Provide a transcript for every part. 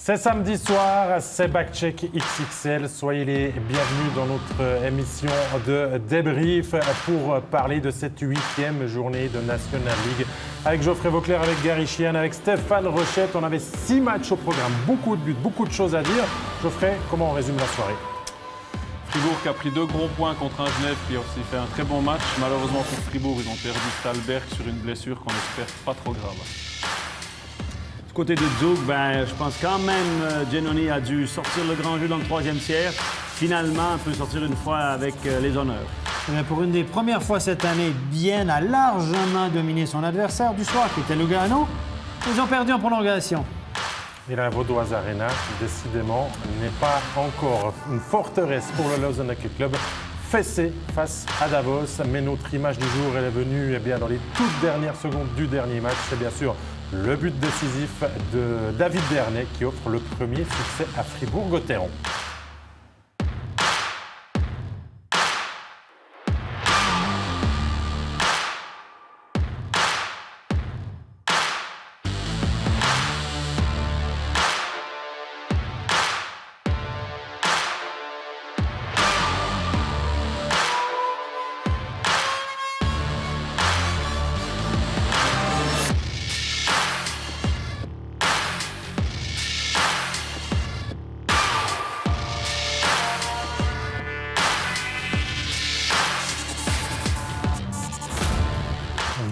C'est samedi soir, c'est Backcheck XXL. Soyez les bienvenus dans notre émission de débrief pour parler de cette 8e journée de National League. Avec Geoffrey Vauclair, avec Gary Sheehan, avec Stéphane Rochette. On avait 6 matchs au programme, beaucoup de buts, beaucoup de choses à dire. Geoffrey, comment on résume la soirée? Fribourg qui a pris 2 gros points contre un Genève qui a aussi fait un très bon match. Malheureusement pour Fribourg, ils ont perdu Stalberg sur une blessure qu'on espère pas trop grave. Côté de Zug, je pense quand même Giannoni a dû sortir le grand jeu dans le 3e tiers. Finalement, on peut sortir une fois avec les honneurs. Pour une des premières fois cette année, Bienne a largement dominé son adversaire du soir, qui était Lugano. Ils ont perdu en prolongation. Et la Vaudoise Arena, décidément, n'est pas encore une forteresse pour le Lausanne Hockey Club. Fessé face à Davos, mais notre image du jour, elle est venue dans les toutes dernières secondes du dernier match. C'est bien sûr le but décisif de David Dernay qui offre le premier succès à Fribourg-Gotteron.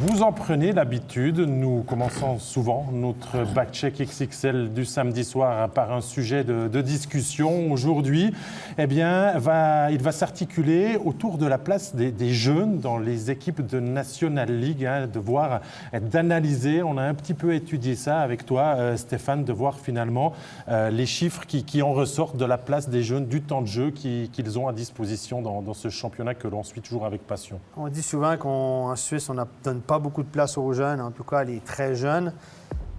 Vous en prenez l'habitude, nous commençons souvent notre Backcheck XXL du samedi soir par un sujet de discussion. Aujourd'hui, il va s'articuler autour de la place des jeunes dans les équipes de National League, d'analyser. On a un petit peu étudié ça avec toi, Stéphane, de voir finalement les chiffres qui en ressortent de la place des jeunes, du temps de jeu qu'ils ont à disposition dans ce championnat que l'on suit toujours avec passion. On dit souvent qu'en Suisse, on ne donne pas beaucoup de place aux jeunes, en tout cas les très jeunes.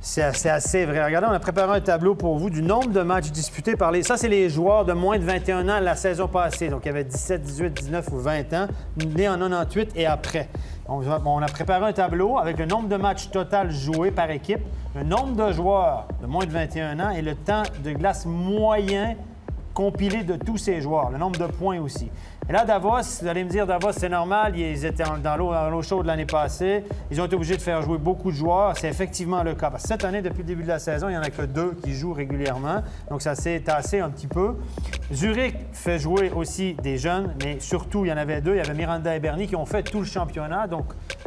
C'est assez vrai. Regardez, on a préparé un tableau pour vous du nombre de matchs disputés par les... Ça, c'est les joueurs de moins de 21 ans la saison passée. Donc, il y avait 17, 18, 19 ou 20 ans, nés en 98 et après. On a préparé un tableau avec le nombre de matchs total joués par équipe, le nombre de joueurs de moins de 21 ans et le temps de glace moyen compilé de tous ces joueurs, le nombre de points aussi. Et là, Davos, vous allez me dire, Davos, c'est normal, ils étaient dans l'eau chaude l'année passée. Ils ont été obligés de faire jouer beaucoup de joueurs. C'est effectivement le cas. Parce que cette année, depuis le début de la saison, il n'y en a que 2 qui jouent régulièrement. Donc, ça s'est tassé un petit peu. Zurich fait jouer aussi des jeunes, mais surtout, il y en avait 2. Il y avait Miranda et Bernie qui ont fait tout le championnat. Donc,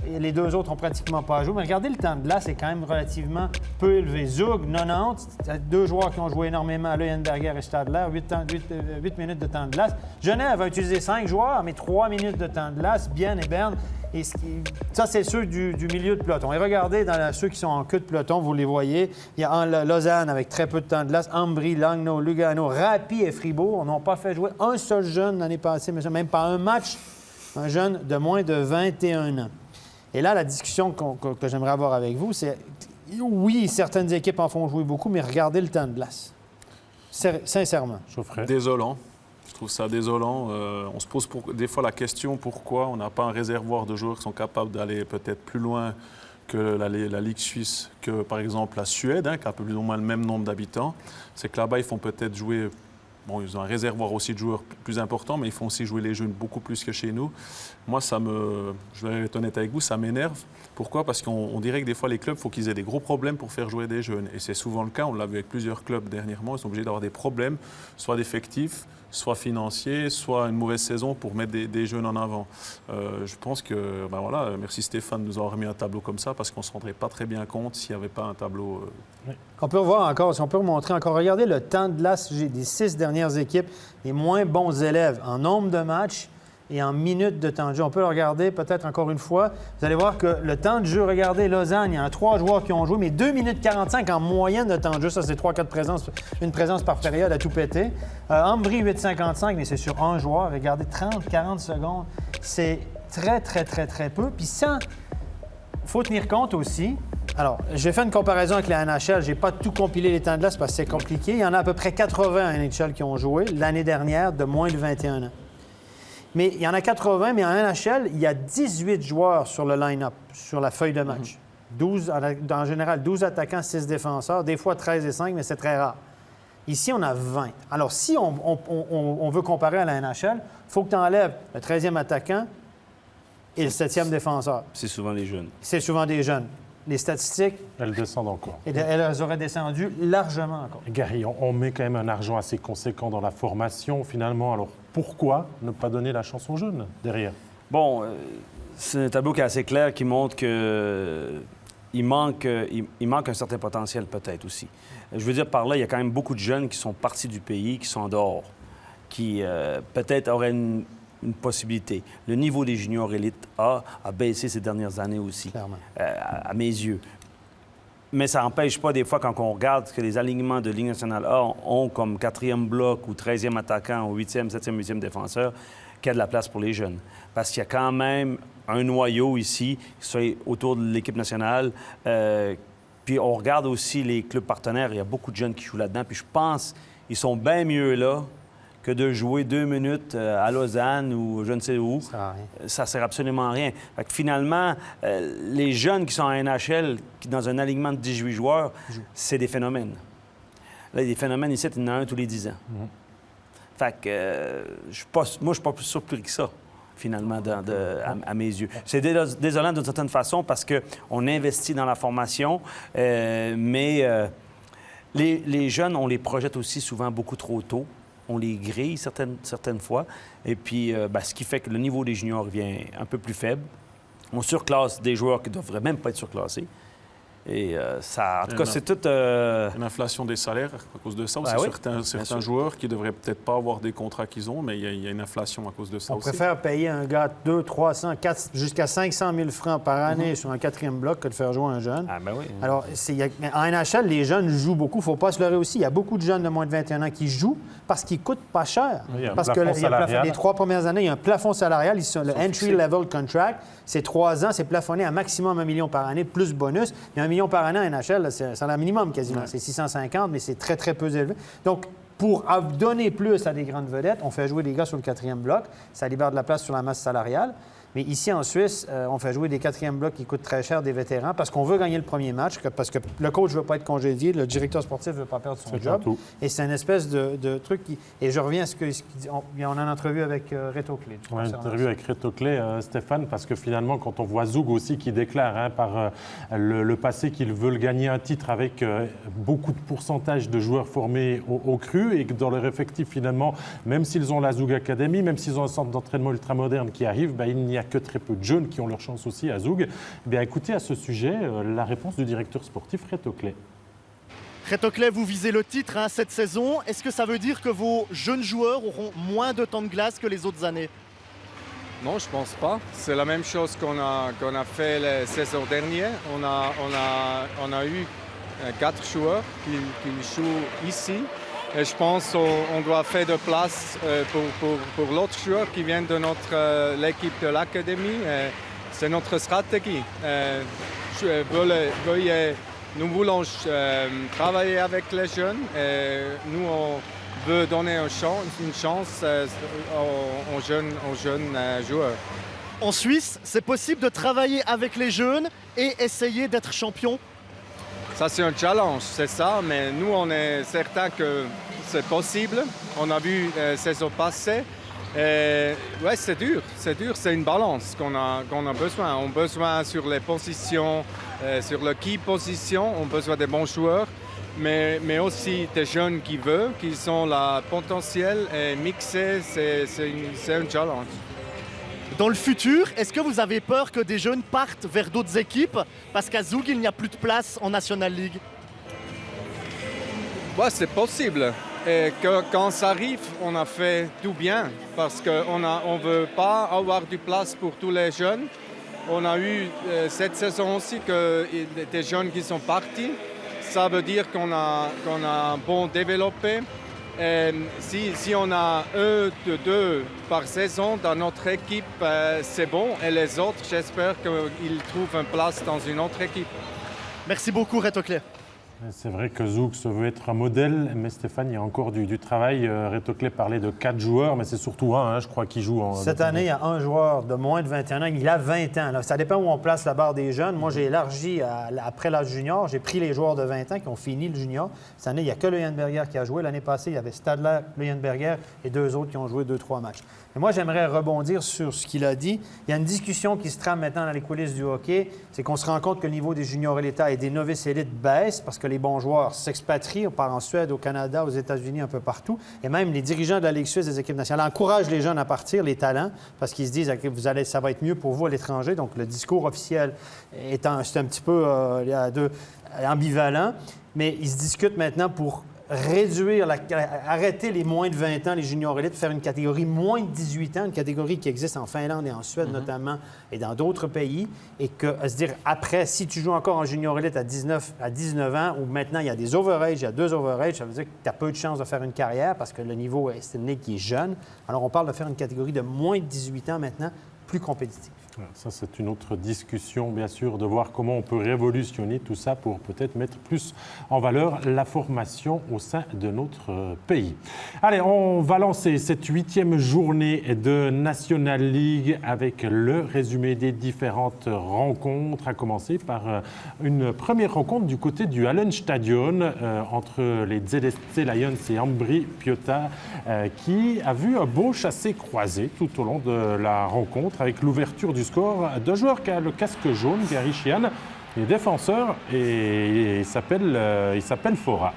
les 2 autres n'ont pratiquement pas joué. Mais regardez, le temps de glace est quand même relativement peu élevé. Zug, 90. 2 joueurs qui ont joué énormément, Leuenberger et Stadler. 8 minutes de temps de glace. Genève a utilisé 5 joueurs, mais 3 minutes de temps de glace, Bienne et Berne. Et ça, c'est ceux du milieu de peloton. Et regardez, ceux qui sont en queue de peloton, vous les voyez. Il y a Lausanne avec très peu de temps de glace, Ambry, Langnau, Lugano, Rappi et Fribourg n'ont pas fait jouer un seul jeune l'année passée, mais même pas un match, un jeune de moins de 21 ans. Et là, la discussion que j'aimerais avoir avec vous, c'est oui, certaines équipes en font jouer beaucoup, mais regardez le temps de glace. Sincèrement. Désolant. Je trouve ça désolant. On se pose des fois la question pourquoi on n'a pas un réservoir de joueurs qui sont capables d'aller peut-être plus loin que la Ligue suisse, que par exemple la Suède, qui a plus ou moins le même nombre d'habitants. C'est que là-bas, ils font peut-être jouer... Bon, ils ont un réservoir aussi de joueurs plus important, mais ils font aussi jouer les jeunes beaucoup plus que chez nous. Moi, je vais être honnête avec vous, ça m'énerve. Pourquoi? Parce qu'on dirait que des fois, les clubs, il faut qu'ils aient des gros problèmes pour faire jouer des jeunes. Et c'est souvent le cas, on l'a vu avec plusieurs clubs dernièrement, ils sont obligés d'avoir des problèmes, soit d'effectifs, soit financiers, soit une mauvaise saison pour mettre des jeunes en avant. Je pense que, merci Stéphane de nous avoir remis un tableau comme ça, parce qu'on ne se rendrait pas très bien compte s'il n'y avait pas un tableau... On peut revoir encore, si on peut remontrer encore, regardez le temps de glace des 6 dernières équipes, les moins bons élèves en nombre de matchs et en minutes de temps de jeu. On peut le regarder peut-être encore une fois. Vous allez voir que le temps de jeu, regardez, Lausanne, il y en a 3 joueurs qui ont joué, mais 2 minutes 45 en moyenne de temps de jeu. Ça, c'est 3-4 présences, une présence par période à tout péter. Ambry, 8,55, mais c'est sur un joueur. Regardez, 30-40 secondes. C'est très, très, très, très peu. Puis ça, il faut tenir compte aussi. Alors, j'ai fait une comparaison avec la NHL. Je n'ai pas tout compilé les temps de glace parce que c'est compliqué. Il y en a à peu près 80 à NHL qui ont joué l'année dernière de moins de 21 ans. Mais il y en a 80, mais en NHL, il y a 18 joueurs sur le line-up, sur la feuille de match. 12, en général, 12 attaquants, 6 défenseurs, des fois 13 et 5, mais c'est très rare. Ici, on a 20. Alors, si on veut comparer à la NHL, il faut que tu enlèves le 13e attaquant et le 7e défenseur. C'est souvent les jeunes. C'est souvent des jeunes. Les statistiques, Elles descendent encore. elles auraient descendu largement encore. Gary, on met quand même un argent assez conséquent dans la formation, finalement. Alors, pourquoi ne pas donner la chance aux jeunes derrière? Bon, c'est un tableau qui est assez clair, qui montre que il manque un certain potentiel peut-être aussi. Je veux dire par là, il y a quand même beaucoup de jeunes qui sont partis du pays, qui sont en dehors, qui peut-être auraient une possibilité. Le niveau des juniors élites A a baissé ces dernières années aussi, Clairement. à mes yeux. Mais ça n'empêche pas, des fois, quand on regarde que les alignements de Ligue nationale A ont comme 4e bloc ou 13e attaquant ou 8e, 7e, 8e défenseur, qu'il y a de la place pour les jeunes. Parce qu'il y a quand même un noyau ici, soit autour de l'équipe nationale. Puis on regarde aussi les clubs partenaires, il y a beaucoup de jeunes qui jouent là-dedans. Puis je pense qu'ils sont bien mieux là que de jouer 2 minutes à Lausanne ou je ne sais où. Ça sert à rien. Ça sert absolument à rien. Fait que finalement, les jeunes qui sont en NHL, qui dans un alignement de 18 joueurs, c'est des phénomènes. Là, des phénomènes ici, il y en a un tous les 10 ans. Fait que moi, je suis pas plus surpris que ça, finalement, à mes yeux. C'est désolant d'une certaine façon parce qu'on investit dans la formation, mais les jeunes, on les projette aussi souvent beaucoup trop tôt. On les grille certaines fois. Et puis, ce qui fait que le niveau des juniors devient un peu plus faible. On surclasse des joueurs qui ne devraient même pas être surclassés. Et ça, en tout cas, c'est tout... Une inflation des salaires à cause de ça aussi. Oui, Certains joueurs qui ne devraient peut-être pas avoir des contrats qu'ils ont, mais il y a une inflation à cause de ça On aussi. préfère payer un gars 200, 300, 400, jusqu'à 500 000 francs par année sur un 4e bloc que de faire jouer un jeune. Ah, ben oui. Alors, en NHL, les jeunes jouent beaucoup. Il ne faut pas se leurrer aussi. Il y a beaucoup de jeunes de moins de 21 ans qui jouent parce qu'ils ne coûtent pas cher. Oui, il y a un parce que plafond salarial. les 3 premières années, il y a un plafond salarial. Le entry-level contract, c'est 3 ans. C'est plafonné à maximum 1 million par année, plus bonus. Mais 1 million par année en NHL, là, c'est salaire minimum quasiment. C'est 650, mais c'est très, très peu élevé. Donc, pour donner plus à des grandes vedettes, on fait jouer des gars sur le 4e bloc. Ça libère de la place sur la masse salariale. Mais ici, en Suisse, on fait jouer des 4e blocs qui coûtent très cher, des vétérans, parce qu'on veut gagner le premier match, parce que le coach ne veut pas être congédié, le directeur sportif ne veut pas perdre son job. tout. Et c'est une espèce de truc qui... Et je reviens à ce qu'on a une entrevue avec Reto Clé. On a une interview avec Reto Clé, Stéphane, parce que finalement, quand on voit Zug aussi qui déclare par le passé qu'ils veulent gagner un titre avec beaucoup de pourcentage de joueurs formés au cru, et que dans leur effectif, finalement, même s'ils ont la Zug Academy, même s'ils ont un centre d'entraînement ultramoderne qui arrive, il n'y a que très peu de jeunes qui ont leur chance aussi à Zug. Eh bien, écoutez à ce sujet la réponse du directeur sportif Reto Clé. Reto Clé, vous visez le titre cette saison. Est-ce que ça veut dire que vos jeunes joueurs auront moins de temps de glace que les autres années? Non, je pense pas. C'est la même chose qu'on a fait la saison dernière. On a eu 4 joueurs qui jouent ici. Et je pense qu'on doit faire de place pour l'autre joueur qui vient de l'équipe de l'académie. C'est notre stratégie. Nous voulons travailler avec les jeunes. Nous, on veut donner une chance aux jeunes joueurs. En Suisse, c'est possible de travailler avec les jeunes et essayer d'être champion? Ça, c'est un challenge, c'est ça, mais nous, on est certains que c'est possible. On a vu la saison passée. Ouais, c'est dur, c'est une balance qu'on a besoin. On a besoin sur les positions, sur le key position, on a besoin des bons joueurs, mais aussi des jeunes qui ont le potentiel et mixer, c'est un challenge. Dans le futur, est-ce que vous avez peur que des jeunes partent vers d'autres équipes parce qu'à Zug, il n'y a plus de place en National League? Ouais, c'est possible. Et quand ça arrive, on a fait tout bien parce qu'on ne veut pas avoir de place pour tous les jeunes. On a eu cette saison aussi des jeunes qui sont partis. Ça veut dire qu'on a bon développé. Et si on a 1 ou 2 par saison dans notre équipe, c'est bon. Et les autres, j'espère qu'ils trouvent une place dans une autre équipe. Merci beaucoup, Reto Clé. C'est vrai que Zouk se veut être un modèle, mais Stéphane, il y a encore du travail. Rétoclé parlait de 4 joueurs, mais c'est surtout un, je crois, qui joue en... Cette année, il y a un joueur de moins de 21 ans. Il a 20 ans. Là. Ça dépend où on place la barre des jeunes. Moi, j'ai élargi après l'âge junior. J'ai pris les joueurs de 20 ans qui ont fini le junior. Cette année, il n'y a que Leuenberger qui a joué. L'année passée, il y avait Stadler, Leuenberger et 2 autres qui ont joué 2-3 matchs. Et moi, j'aimerais rebondir sur ce qu'il a dit. Il y a une discussion qui se trame maintenant dans les coulisses du hockey. C'est qu'on se rend compte que le niveau des juniors élites et des novices élites baisse parce que les bons joueurs s'expatrient. On part en Suède, au Canada, aux États-Unis, un peu partout. Et même les dirigeants de la Ligue suisse des équipes nationales encouragent les jeunes à partir, les talents, parce qu'ils se disent que ça va être mieux pour vous à l'étranger. Donc, le discours officiel c'est un petit peu ambivalent. Mais ils se discutent maintenant pour réduire, arrêter les moins de 20 ans, les juniors élites, faire une catégorie moins de 18 ans, une catégorie qui existe en Finlande et en Suède notamment, et dans d'autres pays, et que, à se dire, après, si tu joues encore en junior élite à 19 ans, ou maintenant il y a des overage, il y a 2 overage, ça veut dire que tu as peu de chances de faire une carrière parce que le niveau, c'est une ligue qui est jeune. Alors, on parle de faire une catégorie de moins de 18 ans maintenant, plus compétitive. Ça, c'est une autre discussion, bien sûr, de voir comment on peut révolutionner tout ça pour peut-être mettre plus en valeur la formation au sein de notre pays. Allez, on va lancer cette 8e journée de National League avec le résumé des différentes rencontres, à commencer par une première rencontre du côté du Hallenstadion entre les ZSC Lions et Ambri Piotta qui a vu un beau chassé-croisé tout au long de la rencontre avec l'ouverture du score d'un joueur qui a le casque jaune, Gary Sheehan. Il est défenseur et il s'appelle Fora.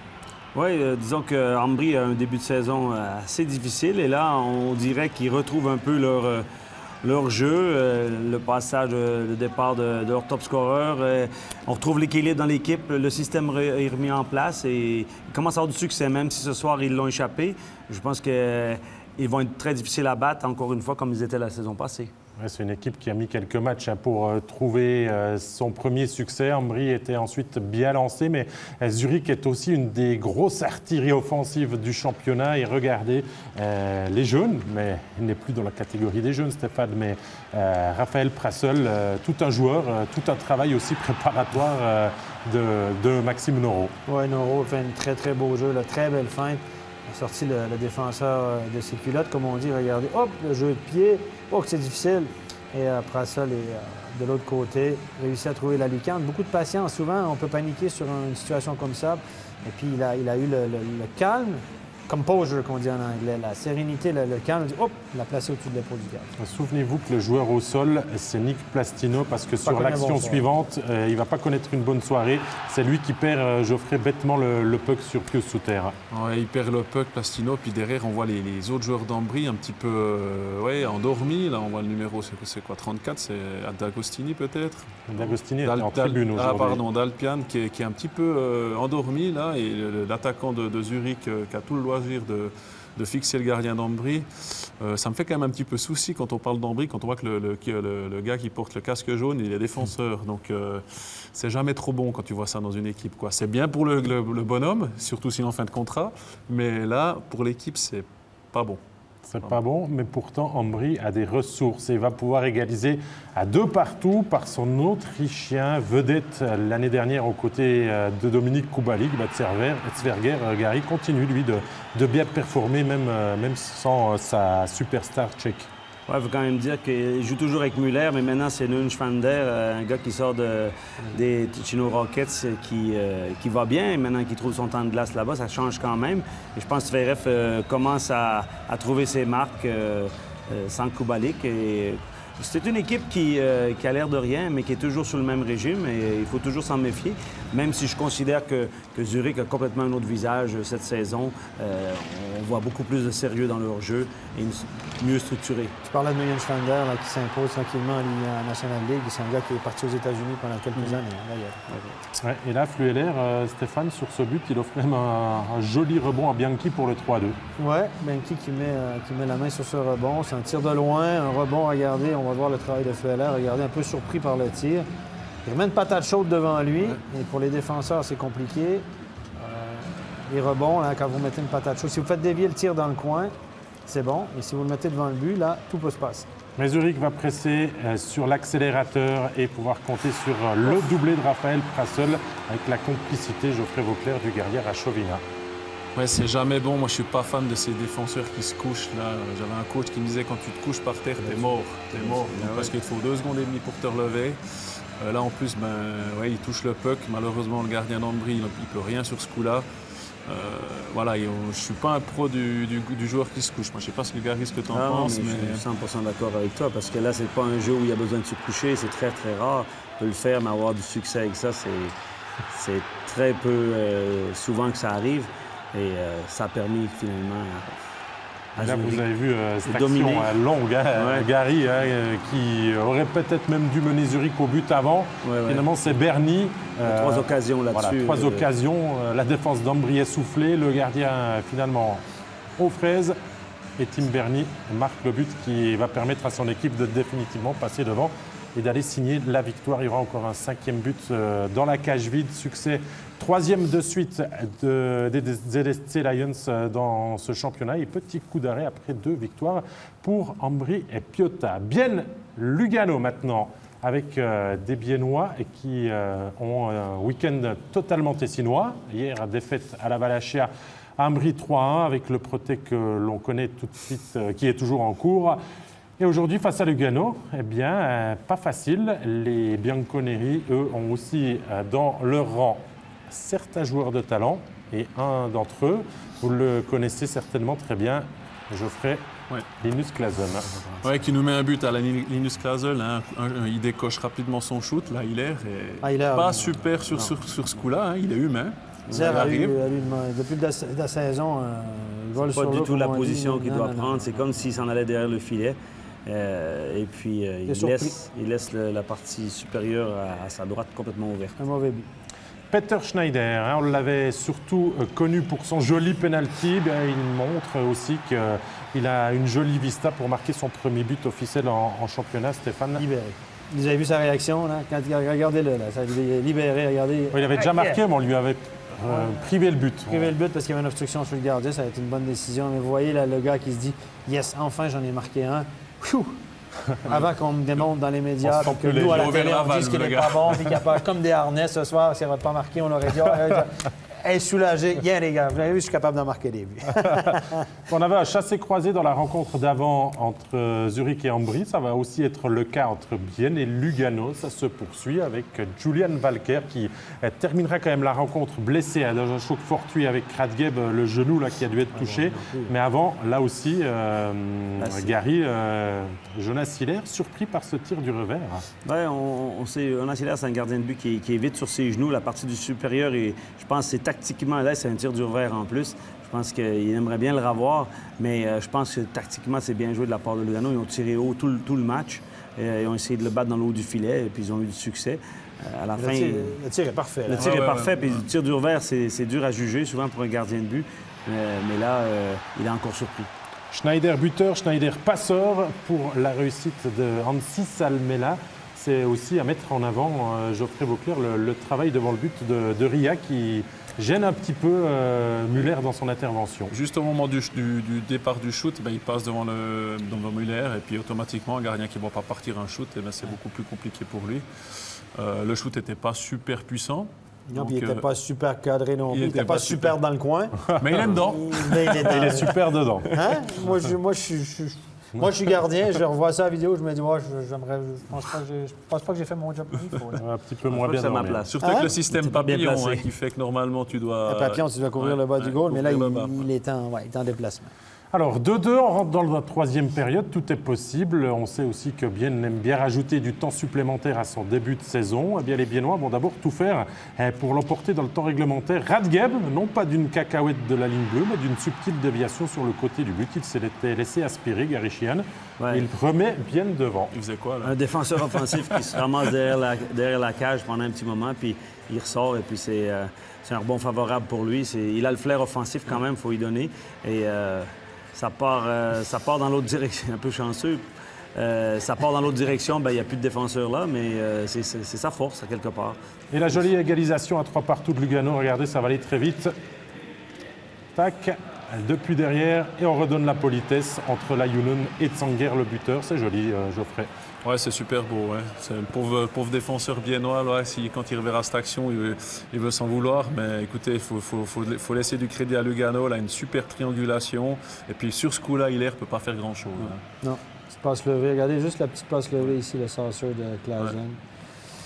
Oui, disons qu'Ambry a un début de saison assez difficile et là, on dirait qu'ils retrouvent un peu leur jeu, le passage, le départ de leur top scoreur. On retrouve l'équilibre dans l'équipe, le système est remis en place et ils commencent à avoir du succès, même si ce soir ils l'ont échappé. Je pense qu'ils vont être très difficiles à battre, encore une fois, comme ils étaient la saison passée. Ouais, c'est une équipe qui a mis quelques matchs pour trouver son premier succès. Ambry était ensuite bien lancé, mais Zurich est aussi une des grosses artilleries offensives du championnat. Et regardez les jeunes, mais il n'est plus dans la catégorie des jeunes, Stéphane, mais Raphaël Prassel, tout un joueur, tout un travail aussi préparatoire de Maxime Noro. Oui, Noro fait un très, très beau jeu, très belle feinte. Il a sorti le défenseur de ses culottes, comme on dit. Regardez, hop, le jeu de pied. Oh, que c'est difficile. Et après ça, de l'autre côté, réussi à trouver la lucarne. Beaucoup de patience. Souvent, on peut paniquer sur une situation comme ça. Et puis, il a eu le calme, composure, qu'on dit en anglais, la sérénité, le calme. On dit, hop, il l'a placé au-dessus de l'épaule du gars. Souvenez-vous que le joueur au sol, c'est Nick Plastino, parce que sur l'action suivante, il ne va pas connaître une bonne soirée. C'est lui qui perd, Geoffrey, bêtement le puck sur Pius Souter. Ouais, il perd le puck, Plastino, puis derrière, on voit les autres joueurs d'Ambry un petit peu endormis. Là, on voit le numéro, c'est quoi, 34, c'est D'Agostini peut-être. D'Agostini est en tribune aujourd'hui. Ah, pardon, Dalpian, qui est un petit peu endormi, là, et l'attaquant de Zurich qui a tout le loisir de fixer le gardien d'Ambry. Ça me fait quand même un petit peu souci quand on parle d'Ambry, quand on voit que le gars qui porte le casque jaune, il est défenseur. Donc, c'est jamais trop bon quand tu vois ça dans une équipe, quoi. C'est bien pour le bonhomme, surtout s'il est en fin de contrat, mais là, pour l'équipe, c'est pas bon. C'est pas bon, mais pourtant, Ambry a des ressources et va pouvoir égaliser à 2-2 par son Autrichien vedette l'année dernière aux côtés de Dominique Kubalik. Tsverger, Gary continue, lui, de bien performer, même sans sa superstar tchèque. Oui, il faut quand même dire qu'il joue toujours avec Muller, mais maintenant c'est Nunschwander, un gars qui sort des Ticino Rockets qui va bien, et maintenant qu'il trouve son temps de glace là-bas, ça change quand même. Et je pense que Zverev commence à trouver ses marques sans Kubalik. Et c'est une équipe qui a l'air de rien, mais qui est toujours sur le même régime et il faut toujours s'en méfier. Même si je considère que Zurich a complètement un autre visage cette saison. On voit beaucoup plus de sérieux dans leur jeu et mieux structuré. Tu parlais de Nunschwander qui s'impose tranquillement en National League. C'est un gars qui est parti aux États-Unis pendant quelques années, d'ailleurs. Ouais, et là, Flueller, Stéphane, sur ce but, il offre même un joli rebond à Bianchi pour le 3-2. Oui, Bianchi qui met la main sur ce rebond. C'est un tir de loin, un rebond, regardez, on va voir le travail de Flueller. Regardez, un peu surpris par le tir. Il remet une patate chaude devant lui. Et pour les défenseurs, c'est compliqué. Les rebonds, là, quand vous mettez une patate chaude, si vous faites dévier le tir dans le coin, c'est bon. Et si vous le mettez devant le but, là, tout peut se passer. Mais Zurich va presser sur l'accélérateur et pouvoir compter sur le doublé de Raphaël Prassel avec la complicité Geoffrey Vauclair du guerrier Rachovina. Ouais, c'est jamais bon. Moi, je suis pas fan de ces défenseurs qui se couchent. Là, j'avais un coach qui me disait quand tu te couches par terre, t'es mort. T'es mort. Donc, parce qu'il te faut 2 secondes et demie pour te relever. Là, en plus, il touche le puck. Malheureusement, le gardien d'Ambry, il peut rien sur ce coup-là. Voilà, je suis pas un pro du joueur qui se couche. Moi, je sais pas ce que Gary, ce que tu en penses. Je suis 100% d'accord avec toi parce que là, c'est pas un jeu où il y a besoin de se coucher. C'est très, très rare. On peut le faire, mais avoir du succès avec ça, c'est très peu souvent que ça arrive. Et ça a permis finalement à Là, Zurich vous avez vu cette action dominer. longue, Gary, qui aurait peut-être même dû mener Zurich au but avant. Ouais. Finalement, c'est Berny. 3 occasions là-dessus. Voilà, 3 occasions. La défense d'Ambry est soufflée. Le gardien, finalement, aux fraises. Et Tim Berny marque le but qui va permettre à son équipe de définitivement passer devant et d'aller signer la victoire. Il y aura encore un 5e but dans la cage vide. Succès 3e de suite des ZSC Lions dans ce championnat. Et petit coup d'arrêt après 2 victoires pour Ambry et Piotta. Bien Lugano maintenant, avec des Biennois qui ont un week-end totalement tessinois. Hier, défaite à la Valachia à Ambry 3-1 avec le Proté que l'on connaît tout de suite, qui est toujours en cours. Et aujourd'hui, face à Lugano, eh bien, pas facile. Les Bianconeri, eux, ont aussi dans leur rang certains joueurs de talent. Et un d'entre eux, vous le connaissez certainement très bien, Geoffrey Linus Claesen. Ouais, qui nous met un but à la Linus Claesen. Hein. Il décoche rapidement son shoot. Là, Hilaire est pas super sur ce coup-là. Hein. Il est humain. Depuis la saison, il vole sur pas du l'eau, tout la comme on dit. position qu'il doit Non. prendre. C'est comme s'il s'en allait derrière le filet. Et puis, il laisse la partie supérieure à sa droite complètement ouverte. Un mauvais but. Peter Schneider, hein, on l'avait surtout connu pour son joli penalty. Il montre aussi qu'il a une jolie vista pour marquer son premier but officiel en championnat, Stéphane. Libéré. Vous avez vu sa réaction, là? Regardez-le, là. Ça, il est libéré, regardez. Il avait déjà marqué, mais on lui avait privé le but. Privé le but parce qu'il y avait une obstruction sur le gardien, ça a été une bonne décision. Mais vous voyez là, le gars qui se dit « Yes, enfin j'en ai marqué un. » Avant qu'on me démontre dans les médias, On puis que sent nous, à la ouvert télé, la on valve, dise qu'il le n'est gars. pas bon, puis qu'il n'y a pas comme des harnais ce soir, s'il n'avait pas marqué, on l'aurait dit « Hey, soulagé, yeah, les gars, vous avez vu, je suis capable d'en marquer des buts. » On avait un chassé-croisé dans la rencontre d'avant entre Zurich et Ambry. Ça va aussi être le cas entre Bienne et Lugano. Ça se poursuit avec Julian Valker qui terminera quand même la rencontre blessé dans un choc fortuit avec Kradgeb, le genou là, qui a dû être touché. Mais avant, là aussi, Gary, Jonas Hilaire, surpris par ce tir du revers. Oui, on sait, Jonas Hilaire, c'est un gardien de but qui est vite sur ses genoux. La partie du supérieur, et je pense que c'est tactiquement, là, c'est un tir du revers en plus. Je pense qu'il aimerait bien le revoir, mais je pense que tactiquement, c'est bien joué de la part de Lugano. Ils ont tiré haut tout le match. Ils ont essayé de le battre dans le haut du filet, et puis ils ont eu du succès. À la fin, Le tir est parfait. le Là. tir est parfait, puis le tir du revers, c'est dur à juger, souvent pour un gardien de but. Mais là, il est encore surpris. Schneider buteur, Schneider passeur pour la réussite de Hansi Salmela. C'est aussi à mettre en avant, Geoffrey Vauclair, le travail devant le but de Ria qui gêne un petit peu Muller dans son intervention. Juste au moment du départ du shoot, il passe devant Muller et puis automatiquement, un gardien qui ne voit pas partir un shoot, c'est beaucoup plus compliqué pour lui. Le shoot n'était pas super puissant. Non, Donc, puis il n'était pas super cadré non plus. Il n'était pas super dans le coin. Mais il est dedans. Mais il Il est super dedans. Hein? Moi, je suis gardien, je revois ça à la vidéo, je me dis, je pense pas que j'ai fait mon job comme il faut. Là. Un petit peu moins bien. C'est ma dormi. place. Surtout avec le système T'es pas bien papillon placé. qui fait que normalement tu dois... Le papillon, tu dois couvrir le bas du goal, mais là, couvrir le bas. il est en déplacement. Alors, 2-2, on rentre dans la troisième période, tout est possible. On sait aussi que Bienne aime bien rajouter du temps supplémentaire à son début de saison. Eh bien, les Biennois vont d'abord tout faire pour l'emporter dans le temps réglementaire. Radgeb, non pas d'une cacahuète de la ligne bleue, mais d'une subtile déviation sur le côté du but. Il s'était laissé aspirer, Gary Sheehan. Ouais. Il remet Bienne devant. Il faisait quoi là? Un défenseur offensif qui se ramasse derrière la cage pendant un petit moment, puis il ressort, et puis c'est un rebond favorable pour lui. Il a le flair offensif quand même, il faut y donner. Et ça part dans l'autre direction, un peu chanceux. Ça part dans l'autre direction, il n'y a plus de défenseur là, mais c'est sa force, à quelque part. Et la jolie égalisation à 3 partout de Lugano. Regardez, ça va aller très vite. Tac. depuis derrière et on redonne la politesse entre Lajunen et Tsanger, le buteur. C'est joli, Geoffrey. Ouais, c'est super beau. Ouais. C'est le pauvre défenseur viennois. Là, quand il reverra cette action, il veut s'en vouloir. Mais écoutez, il faut laisser du crédit à Lugano. Là, une super triangulation. Et puis sur ce coup-là, Hilaire ne peut pas faire grand-chose. Non, petite passe levée. Regardez juste la petite passe levée ici, le saucer de Klaasen. Ouais.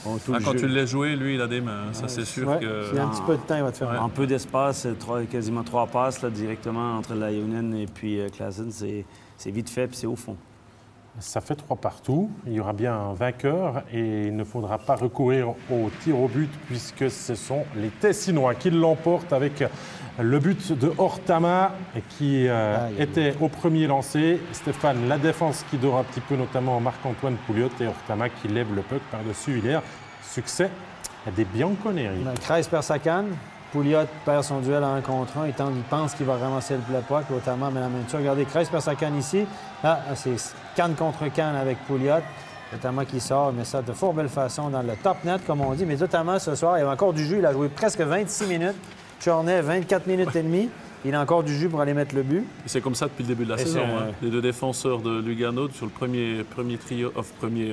Bon, Quand tu le laisses jouer, lui, il a des mains. Ça, c'est sûr Ouais, que... s'il y a un petit peu de temps, il va te faire mal. En peu d'espace, quasiment 3 passes là, directement entre Lajunen et puis Klaasen, c'est vite fait puis c'est au fond. Ça fait 3 partout. Il y aura bien un vainqueur et il ne faudra pas recourir au tir au but puisque ce sont les Tessinois qui l'emportent avec le but de Ortama qui était au premier lancé. Stéphane, la défense qui dort un petit peu, notamment Marc-Antoine Pouliot et Ortama qui lève le puck par-dessus Hilaire. Succès des Bianconeri. Kreis perd sa canne. Pouliot perd son duel en 1 contre 1. Il pense qu'il va ramasser le puck. Ortama met la main dessus. Regardez, Kreis perd sa canne ici. Là, c'est canne contre canne avec Pouliot. Ortama qui sort, mais ça de fort belle façon dans le top net, comme on dit. Mais notamment ce soir, il y a encore du jus. Il a joué presque 26 minutes. Chornay, 24 minutes et demie. Il a encore du jus pour aller mettre le but. Et c'est comme ça depuis le début de la saison. Les 2 défenseurs de Lugano sur le premier trio,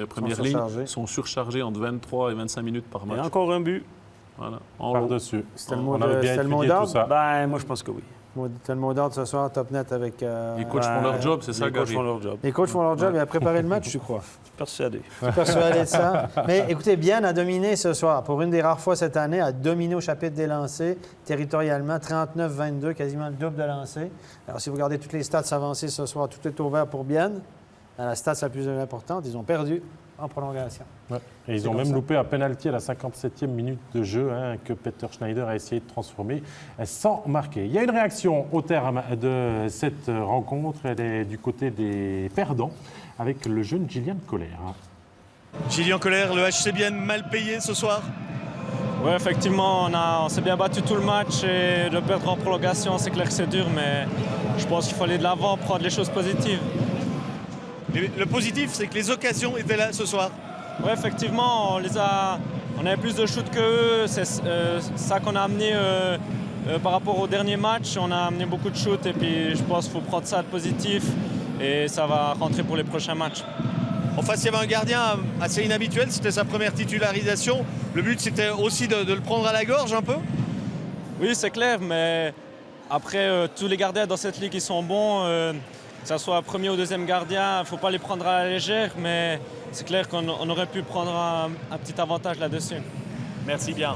première ligne sont surchargés entre 23 et 25 minutes par match. Et encore un but. Voilà. Par-dessus. C'était le On mot avait bien c'était le mot étudié tout d'ordre. ça. Ben, moi, je pense que oui. C'était le mot d'ordre ce soir, top net avec. Les coachs font leur job, c'est ça, Les coachs Gary? font leur job. Les coachs font leur job. Il a préparé le match, je crois. Persuadé. Je suis persuadé de ça. Mais écoutez, Bienne a dominé ce soir. Pour une des rares fois cette année, a dominé au chapitre des lancers, territorialement, 39-22, quasiment le double de lancers. Alors, si vous regardez toutes les stats avancées ce soir, tout est ouvert pour Bienne. La stat la plus importante, ils ont perdu en prolongation. Ouais. Et ils ont comme même ça. loupé un penalty à la 57e minute de jeu que Peter Schneider a essayé de transformer sans marquer. Il y a une réaction au terme de cette rencontre. Elle est du côté des perdants avec le jeune Gillian Colère. Gillian Colère, le HC Bienne mal payé ce soir. Oui, effectivement, on s'est bien battu tout le match et de perdre en prolongation, c'est clair que c'est dur, mais je pense qu'il faut aller de l'avant, prendre les choses positives. Le positif, c'est que les occasions étaient là ce soir. Oui, effectivement, on avait plus de shoots qu'eux. C'est ça qu'on a amené par rapport au dernier match. On a amené beaucoup de shoots et puis je pense qu'il faut prendre ça de positif et ça va rentrer pour les prochains matchs. En face, il y avait un gardien assez inhabituel, c'était sa première titularisation. Le but, c'était aussi de le prendre à la gorge un peu. Oui, c'est clair, mais après, tous les gardiens dans cette ligue, ils sont bons. Que ce soit premier ou deuxième gardien, il ne faut pas les prendre à la légère, mais c'est clair qu'on aurait pu prendre un petit avantage là-dessus. Merci bien.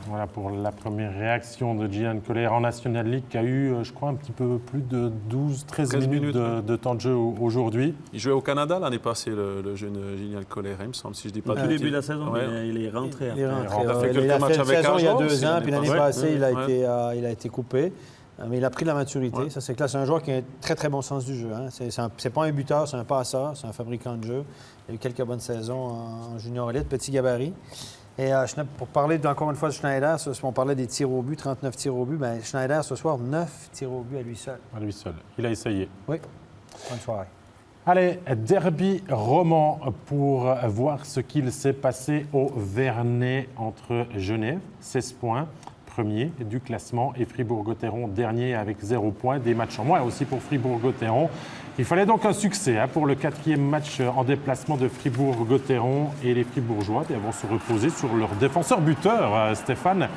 Voilà pour la première réaction de Gillian Colère en National League qui a eu, je crois, un petit peu plus de 12-13 minutes de temps de jeu aujourd'hui. Il jouait au Canada l'année passée, le jeune Gillian Colère, il me semble, si je dis pas de Au début bêtises. de la saison, Ouais. il est rentré. Il est rentré. Il a fait Il quelques a matchs fait une avec saison il y a Argos, 2 ans, l'année puis l'année passée. passée, Ouais. il a été coupé. Mais il a pris de la maturité. Ouais. Ça, c'est clair. C'est un joueur qui a un très, très bon sens du jeu. Hein. C'est pas un buteur, c'est un passeur, c'est un fabricant de jeu. Il a eu quelques bonnes saisons en junior élite, petit gabarit. Et pour parler encore une fois de Schneider, on parlait des tirs au but, 39 tirs au but. Bien, Schneider, ce soir, 9 tirs au but à lui seul. À lui seul. Il a essayé. Oui. Bonne soirée. Allez, derby roman pour voir ce qu'il s'est passé au Vernet entre Genève, 16 points, premier du classement, et Fribourg-Gotteron, dernier avec 0 points, des matchs en moins aussi pour Fribourg-Gotteron. Il fallait donc un succès pour le 4e match en déplacement de Fribourg-Gotteron, et les Fribourgeois vont se reposer sur leur défenseur buteur, Stéphane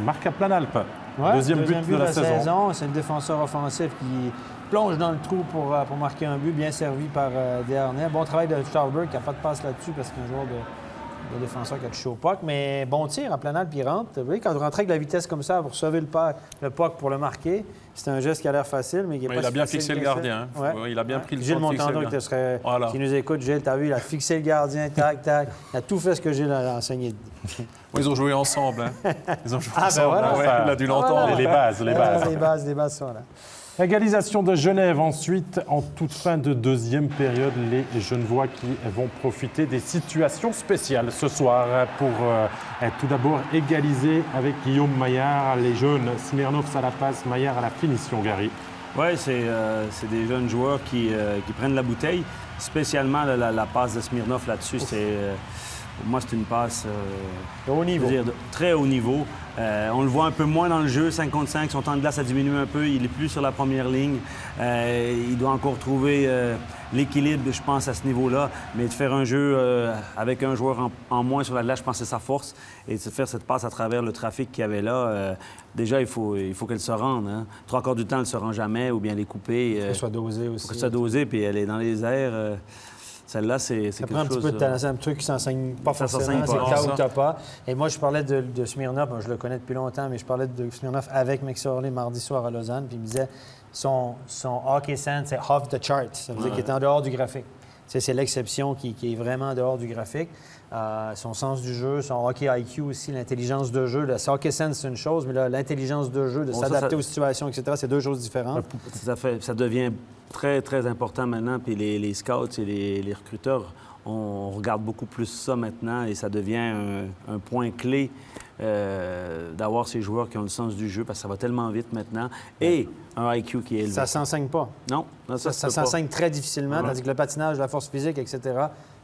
Marc-Planalp. Ouais, Deuxième but de la saison. C'est le défenseur offensif qui plonge dans le trou pour marquer un but, bien servi par Desharnais. Bon travail de Stauber qui n'a pas de passe là-dessus parce qu'un joueur de défenseur qui a touché au puck. Mais bon tir à Planalp, puis il rentre. Vous voyez, quand vous rentrez avec la vitesse comme ça pour sauver le puck pour le marquer, c'est un geste qui a l'air facile, mais qui est pas Il a si bien facile fixé le que ça. gardien. Hein. Ouais. Il a bien pris le Gilles temps de fixer le Montandon, gardien. Voilà. qui nous écoute, Gilles, t'as vu, il a fixé le gardien, tac, tac. Il a tout fait ce que Gilles a enseigné. Ils ont joué ensemble. Hein. Ils ont joué ben ensemble. voilà. Ouais, il a dû l'entendre. Les bases. Les bases sont là. Égalisation de Genève ensuite, en toute fin de deuxième période, les Genevois qui vont profiter des situations spéciales ce soir pour tout d'abord égaliser avec Guillaume Maillard. Les jeunes, Smirnov à la passe, Maillard à la finition, Gary. Oui, c'est des jeunes joueurs qui prennent la bouteille. Spécialement la passe de Smirnov là-dessus, Pour moi, c'est une passe De haut niveau. je veux dire, de très haut niveau. On le voit un peu moins dans le jeu, 5 contre 5. Son temps de glace a diminué un peu. Il est plus sur la première ligne. Il doit encore trouver l'équilibre, je pense, à ce niveau-là. Mais de faire un jeu avec un joueur en moins sur la glace, je pense que c'est sa force. Et de faire cette passe à travers le trafic qu'il y avait là, déjà, il faut qu'elle se rende. Hein. 3/4 du temps, elle ne se rend jamais ou bien elle est coupée. Qu'elle soit dosée aussi. Faut qu'elle soit dosée, puis elle est dans les airs. Celle-là, c'est Ça quelque prend un petit chose... peu de talent. C'est un truc qui s'enseigne pas Ça forcément. s'enseigne C'est pas. le cas Non, où ça. t'as pas. Et moi, je parlais de Smirnov. Bon, je le connais depuis longtemps, mais je parlais de Smirnov avec McSorley mardi soir à Lausanne. Puis il me disait son hockey sense, c'est off the chart. Ça veut dire qu'il est en dehors du graphique. C'est l'exception qui est vraiment en dehors du graphique. Son sens du jeu, son hockey IQ aussi, l'intelligence de jeu. Le hockey sense, c'est une chose, mais l'intelligence de jeu, de Bon, ça, s'adapter ça- aux situations, etc., c'est deux choses différentes. Ça devient très, très important maintenant. Puis les scouts et les recruteurs, on regarde beaucoup plus ça maintenant et ça devient un point clé d'avoir ces joueurs qui ont le sens du jeu parce que ça va tellement vite maintenant. Et un IQ qui est élevé. Ça s'enseigne pas. Non, Ça se peut pas. s'enseigne très difficilement, tandis que le patinage, la force physique, etc.,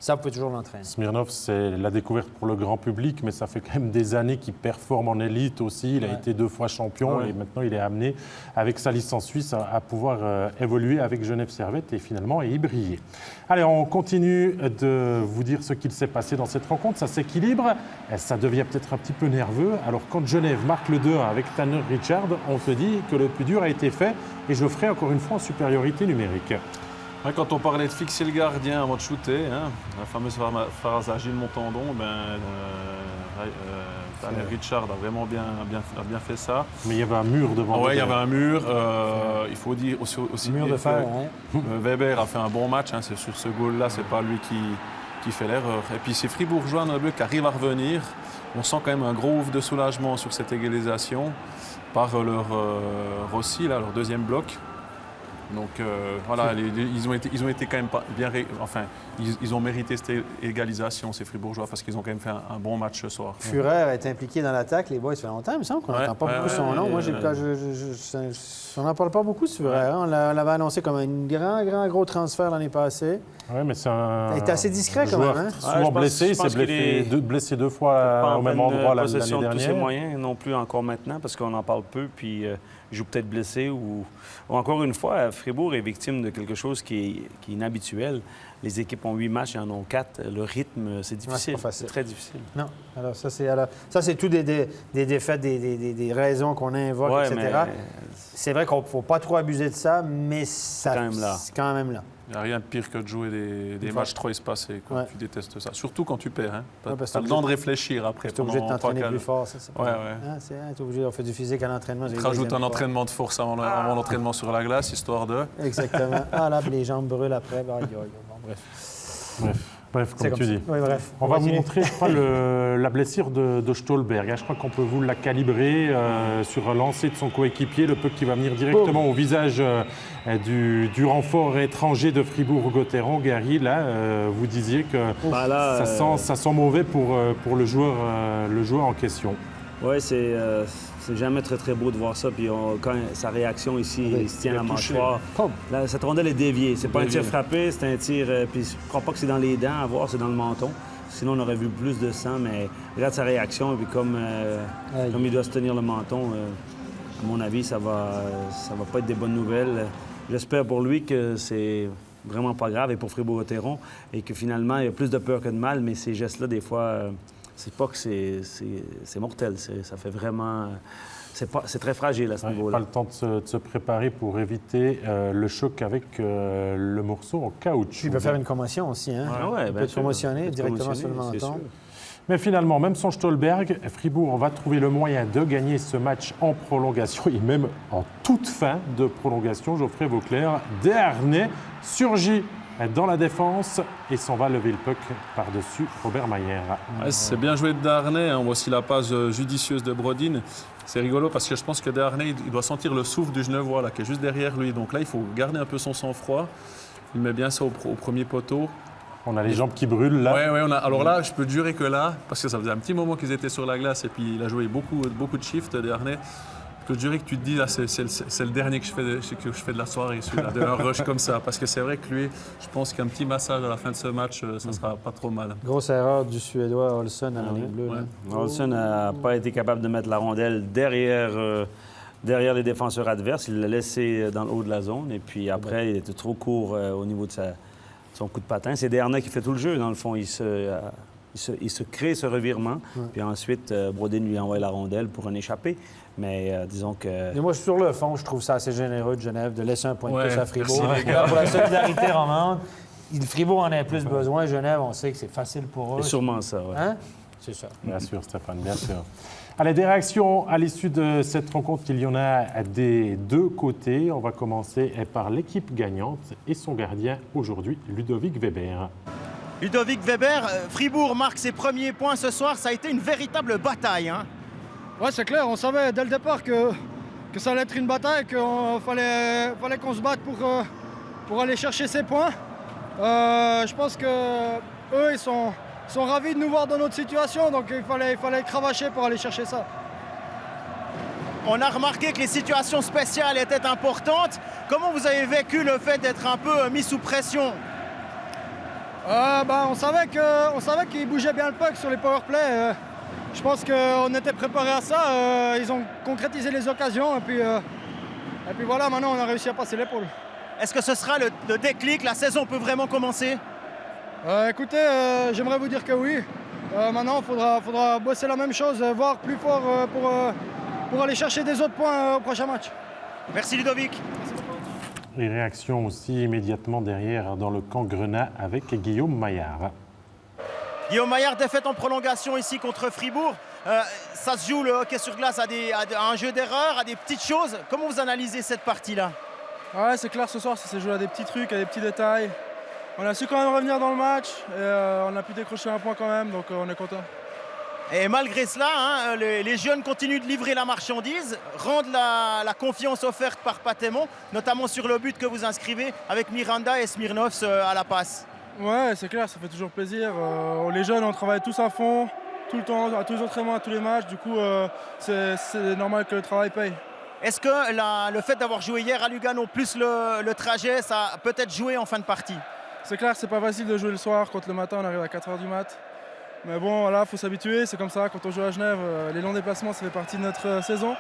ça, vous pouvez toujours l'entraîner. Smirnov, c'est la découverte pour le grand public, mais ça fait quand même des années qu'il performe en élite aussi. Il a été 2 fois champion et maintenant il est amené, avec sa licence suisse, à pouvoir évoluer avec Genève Servette et finalement y briller. Allez, on continue de vous dire ce qu'il s'est passé dans cette rencontre. Ça s'équilibre, ça devient peut-être un petit peu nerveux. Alors quand Genève marque le 2-1 avec Tanner Richard, on se dit que le plus dur a été fait et je ferai encore une fois en supériorité numérique. Ouais, quand on parlait de fixer le gardien avant de shooter, hein, la fameuse phrase Agile Montandon, Tanner Richard a vraiment bien fait ça. Mais il y avait un mur devant. Oui, il y avait un mur. Il faut dire aussi Mur de dire fer, que Weber a fait un bon match. Hein, c'est sur ce goal-là, c'est pas lui qui fait l'erreur. Et puis c'est Fribourgeois dans le bleu qui arrive à revenir. On sent quand même un gros ouf de soulagement sur cette égalisation par leur Rossi, là, leur deuxième bloc. Donc voilà, ils ont été quand même pas bien. Enfin, ils ont mérité cette égalisation, ces Fribourgeois, parce qu'ils ont quand même fait un bon match ce soir. Führer est impliqué dans l'attaque. Les boys, ça fait longtemps, il me semble qu'on n'entend pas beaucoup son nom. Moi, on n'en parle pas beaucoup de Führer. Hein. On l'avait annoncé comme un gros transfert l'année passée. Oui, mais c'est un. Il est assez discret quand joueur même. Hein? souvent je pense- blessé. je Il s'est pense qu'il est blessé 2 pas fois en au même pleine endroit l'année possession de tous ses dernière. moyens non plus encore maintenant parce qu'on en parle peu puis il joue peut-être blessé ou encore une fois Fribourg est victime de quelque chose qui est inhabituel. Les équipes ont 8 matchs, ils en ont 4. Le rythme, c'est difficile. pas facile. C'est très difficile. Non. Alors, ça, c'est tout des défaites, des raisons qu'on invoque, Ouais, etc. mais C'est vrai qu'on ne faut pas trop abuser de ça, mais ça, quand même là. c'est quand même là. Il n'y a rien de pire que de jouer des matchs trop espacés. Quoi. Ouais. Tu détestes ça. Surtout quand tu perds. Hein. Tu Ouais, parce as que le temps de réfléchir après. Tu es obligé de pendant t'entraîner 3-4 plus fort. Ça, c'est pas Ouais, mal. ouais. Hein, t'es obligé, on fait du physique à l'entraînement. Tu rajoutes un entraînement de force avant l'entraînement sur la glace, histoire de... Exactement. Ah là, puis les jambes brûlent après. Bon, bref. Bref, C'est comme tu ça. dis. Oui, bref. On va vous continue. montrer, je crois, la blessure de Stolberg. Je crois qu'on peut vous la calibrer sur un lancer de son coéquipier, le puck qui va venir directement au visage du renfort étranger de Fribourg-Gotteron. Gary, là, vous disiez que Ben là, ça sent mauvais pour le joueur en question. Oui, c'est jamais très, très beau de voir ça. Puis quand sa réaction ici, il se tient la mâchoire. Là, cette rondelle est déviée. C'est pas un tir frappé, c'est un tir... puis je crois pas que c'est dans les dents à voir, c'est dans le menton. Sinon, on aurait vu plus de sang, mais regarde sa réaction. Et puis comme il doit se tenir le menton, à mon avis, ça va pas être des bonnes nouvelles. J'espère pour lui que c'est vraiment pas grave et pour Fribourg-Gotteron et que finalement, il y a plus de peur que de mal, mais ces gestes-là, des fois... c'est pas que c'est mortel, ça fait vraiment... C'est très fragile à ce niveau-là. Pas le temps de se préparer pour éviter le choc avec le morceau en caoutchouc. Il peut faire une commotion aussi. Hein? Ah ouais, il peut bien être sûr. commotionné Il peut être directement sur le commotionné, c'est menton. sûr. Mais finalement, même sans Stolberg, Fribourg va trouver le moyen de gagner ce match en prolongation et même en toute fin de prolongation. Geoffrey Vauclair, Desharnais, surgit dans la défense et s'en va lever le puck par-dessus Robert Mayer. Ouais, c'est bien joué de Desharnais. On voit aussi la passe judicieuse de Brodin. C'est rigolo parce que je pense que Desharnais, il doit sentir le souffle du Genevois là, qui est juste derrière lui. Donc là, il faut garder un peu son sang-froid. Il met bien ça au premier poteau. On a les jambes qui brûlent là. Ouais, alors là, je peux te jurer que là, parce que ça faisait un petit moment qu'ils étaient sur la glace et puis il a joué beaucoup de shift, Desharnais. Je te dirais que tu te dis, là, c'est le dernier que je fais de la soirée, celui-là, de un rush comme ça. Parce que c'est vrai que lui, je pense qu'un petit massage à la fin de ce match, ça sera pas trop mal. Grosse erreur du Suédois Olsson à la ligne bleue. Ouais. là. Olsson n'a pas été capable de mettre la rondelle derrière les défenseurs adverses. Il l'a laissé dans le haut de la zone. Et puis après, il était trop court au niveau de son coup de patin. C'est Desharnais qui fait tout le jeu, dans le fond. Il se crée ce revirement. Puis ensuite, Brodin lui envoie la rondelle pour un échappé. Mais disons que... Et moi, sur le fond, je trouve ça assez généreux de Genève de laisser un point de Ouais, plus à Fribourg. merci, les gars. Pour la solidarité romande. Fribourg en a plus besoin. Genève, on sait que c'est facile pour eux. C'est sûrement ça, oui. Hein? C'est ça. Bien sûr, Stéphane, bien sûr. Allez, des réactions à l'issue de cette rencontre, il y en a des deux côtés. On va commencer par l'équipe gagnante et son gardien aujourd'hui, Ludovic Weber. Ludovic Weber, Fribourg marque ses premiers points ce soir. Ça a été une véritable bataille. Hein. Ouais, c'est clair. On savait dès le départ que ça allait être une bataille, qu'il fallait qu'on se batte pour aller chercher ces points. Je pense qu'eux, ils sont ravis de nous voir dans notre situation. Donc il fallait cravacher pour aller chercher ça. On a remarqué que les situations spéciales étaient importantes. Comment vous avez vécu le fait d'être un peu mis sous pression? On savait qu'ils bougeaient bien le puck sur les powerplays. Je pense qu'on était préparé à ça. Ils ont concrétisé les occasions et puis voilà, maintenant on a réussi à passer l'épaule. Est-ce que ce sera le déclic? La saison peut vraiment commencer? Écoutez, j'aimerais vous dire que oui. Maintenant, il faudra bosser la même chose, voire plus fort pour aller chercher des autres points au prochain match. Merci Ludovic. Les réactions aussi immédiatement derrière dans le camp Grenat avec Guillaume Maillard. Guillaume Maillard, défaite en prolongation ici contre Fribourg. Ça se joue le hockey sur glace à un jeu d'erreurs, à des petites choses. Comment vous analysez cette partie-là? Ouais, c'est clair, ce soir, ça s'est joué à des petits trucs, à des petits détails. On a su quand même revenir dans le match et on a pu décrocher un point quand même, donc on est content. Et malgré cela, hein, les jeunes continuent de livrer la marchandise, rendent la confiance offerte par Patémon, notamment sur le but que vous inscrivez avec Miranda et Smirnov à la passe. Ouais, c'est clair, ça fait toujours plaisir. Les jeunes, on travaille tous à fond, tout le temps, à tous les entraînements, à tous les matchs. Du coup, c'est normal que le travail paye. Est-ce que le fait d'avoir joué hier à Lugano, plus le trajet, ça a peut-être joué en fin de partie? C'est clair que c'est pas facile de jouer le soir. Quand le matin, on arrive à 4h du mat'. Mais bon, voilà, il faut s'habituer. C'est comme ça, quand on joue à Genève, les longs déplacements, ça fait partie de notre saison.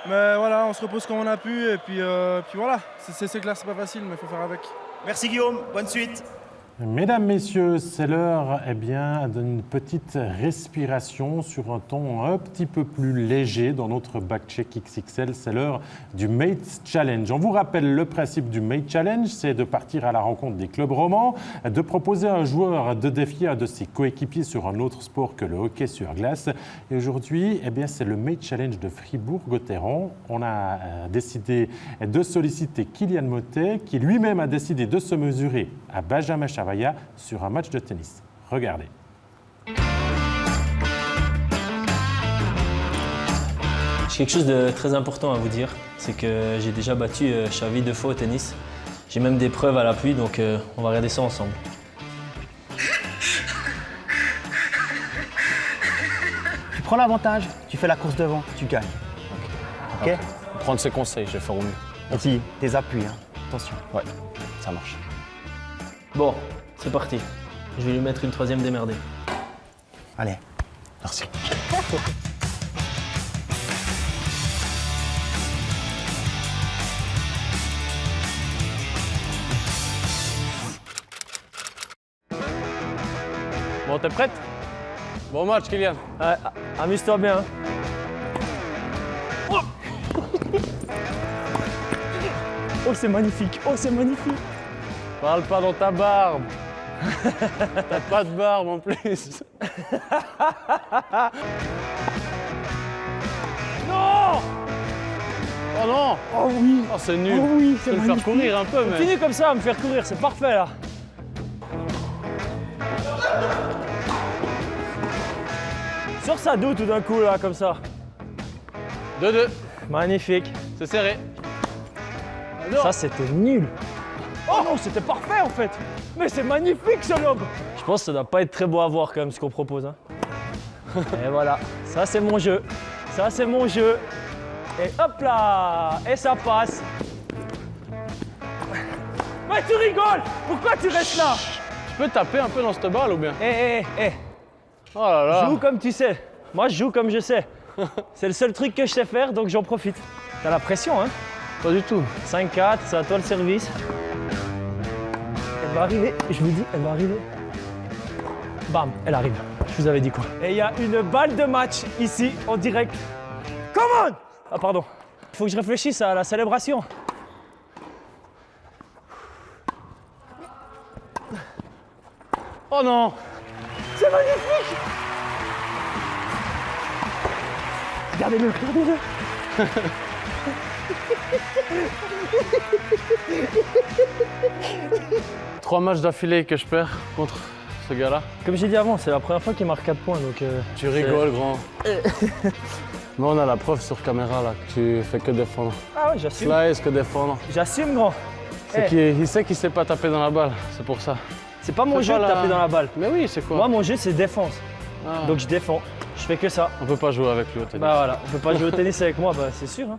Mais voilà, on se repose comme on a pu. Et puis voilà, c'est clair, c'est pas facile, mais il faut faire avec. Merci Guillaume, bonne suite. Mesdames, Messieurs, c'est l'heure d'une petite respiration sur un ton un petit peu plus léger dans notre backcheck XXL. C'est l'heure du Mate Challenge. On vous rappelle le principe du Mate Challenge, c'est de partir à la rencontre des clubs romans, de proposer à un joueur de défier un de ses coéquipiers sur un autre sport que le hockey sur glace. Et aujourd'hui, c'est le Mate Challenge de Fribourg-Gotteron. On a décidé de solliciter Kylian Motet, qui lui-même a décidé de se mesurer à Benjamin Chavaya sur un match de tennis. Regardez. J'ai quelque chose de très important à vous dire, c'est que j'ai déjà battu Xavi 2 fois au tennis. J'ai même des preuves à l'appui, donc on va regarder ça ensemble. Tu prends l'avantage, tu fais la course devant, tu gagnes. Ok. Prendre ses conseils, je vais faire au mieux. Et puis, tes appuis, hein. Attention. Ouais, ça marche. Bon, c'est parti. Je vais lui mettre une troisième démerdée. Allez. Merci. Bon, t'es prête? Bon match, Kylian. Ouais, amuse-toi bien. Oh, c'est magnifique. Oh, c'est magnifique. Parle pas dans ta barbe. T'as pas de barbe en plus. Non! Oh non! Oh oui! Oh, c'est nul. Oh oui, je vais me faire courir un peu, mais. Continue comme ça à me faire courir, c'est parfait là. Sur sa dos tout d'un coup là, comme ça. 2-2. Magnifique. C'est serré. Ça c'était nul. Oh non, c'était parfait en fait. Mais c'est magnifique ce lob. Je pense que ça doit pas être très beau à voir quand même ce qu'on propose. Hein. Et voilà, ça c'est mon jeu. Ça c'est mon jeu. Et hop là! Et ça passe. Mais tu rigoles! Pourquoi tu restes là? Tu peux taper un peu dans cette balle ou bien? Eh. Oh là là! Joue comme tu sais. Moi, je joue comme je sais. C'est le seul truc que je sais faire, donc j'en profite. T'as la pression, hein? Pas du tout. 5-4, c'est à toi le service. Elle va arriver, je vous dis, elle va arriver. Bam, elle arrive. Je vous avais dit quoi. Et il y a une balle de match ici, en direct. Come on! Ah, pardon. Il faut que je réfléchisse à la célébration. Oh non! C'est magnifique! Regardez-le, regardez-le! 3 matchs d'affilée que je perds contre ce gars-là. Comme j'ai dit avant, c'est la première fois qu'il marque 4 points, donc... Tu rigoles, grand. Mais on a la preuve sur caméra, là, que tu fais que défendre. Ah ouais, j'assume. Slice, que défendre. J'assume, grand. Il sait qu'il sait pas taper dans la balle, c'est pour ça. C'est pas mon jeu de taper dans la balle. Mais oui, c'est quoi? Moi, mon jeu, c'est défense. Ah. Donc je défends. Je fais que ça. On peut pas jouer avec lui au tennis. Bah voilà, on peut pas jouer au tennis avec moi, bah c'est sûr. Hein.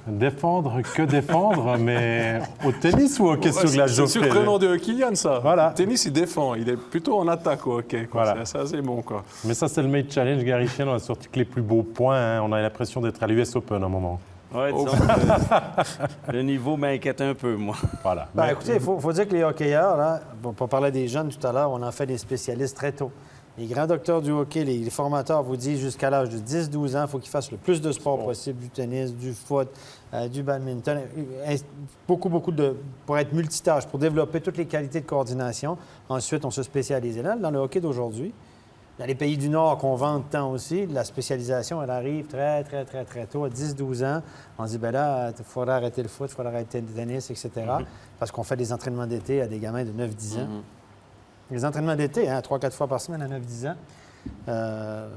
Défendre, que défendre, mais au tennis ou au hockey sur glace, C'est Geoffrey? surprenant de Kylian, ça. Voilà. Tennis, il défend. Il est plutôt en attaque au hockey. Quoi. Voilà. C'est assez bon, quoi. Mais ça, c'est le Made Challenge. Gary Chien, on a sorti que les plus beaux points. Hein. On a l'impression d'être à l'US Open à un moment. Ouais, disons que le niveau m'inquiète un peu, moi. Voilà. Ben, Mais- écoutez, il faut dire que les hockeyeurs, là, pour parler des jeunes tout à l'heure, on en fait des spécialistes très tôt. Les grands docteurs du hockey, les formateurs vous disent jusqu'à l'âge de 10-12 ans, il faut qu'ils fassent le plus de sport possible, du tennis, du foot, du badminton, beaucoup pour être multitâche, pour développer toutes les qualités de coordination. Ensuite, on se spécialise. Et là, dans le hockey d'aujourd'hui, dans les pays du Nord qu'on vante tant aussi, la spécialisation, elle arrive très tôt, à 10-12 ans. On se dit, ben là, il faudrait arrêter le foot, il faudrait arrêter le tennis, etc. Parce qu'on fait des entraînements d'été à des gamins de 9-10 ans. Les entraînements d'été, hein, 3-4 fois par semaine à 9-10 ans.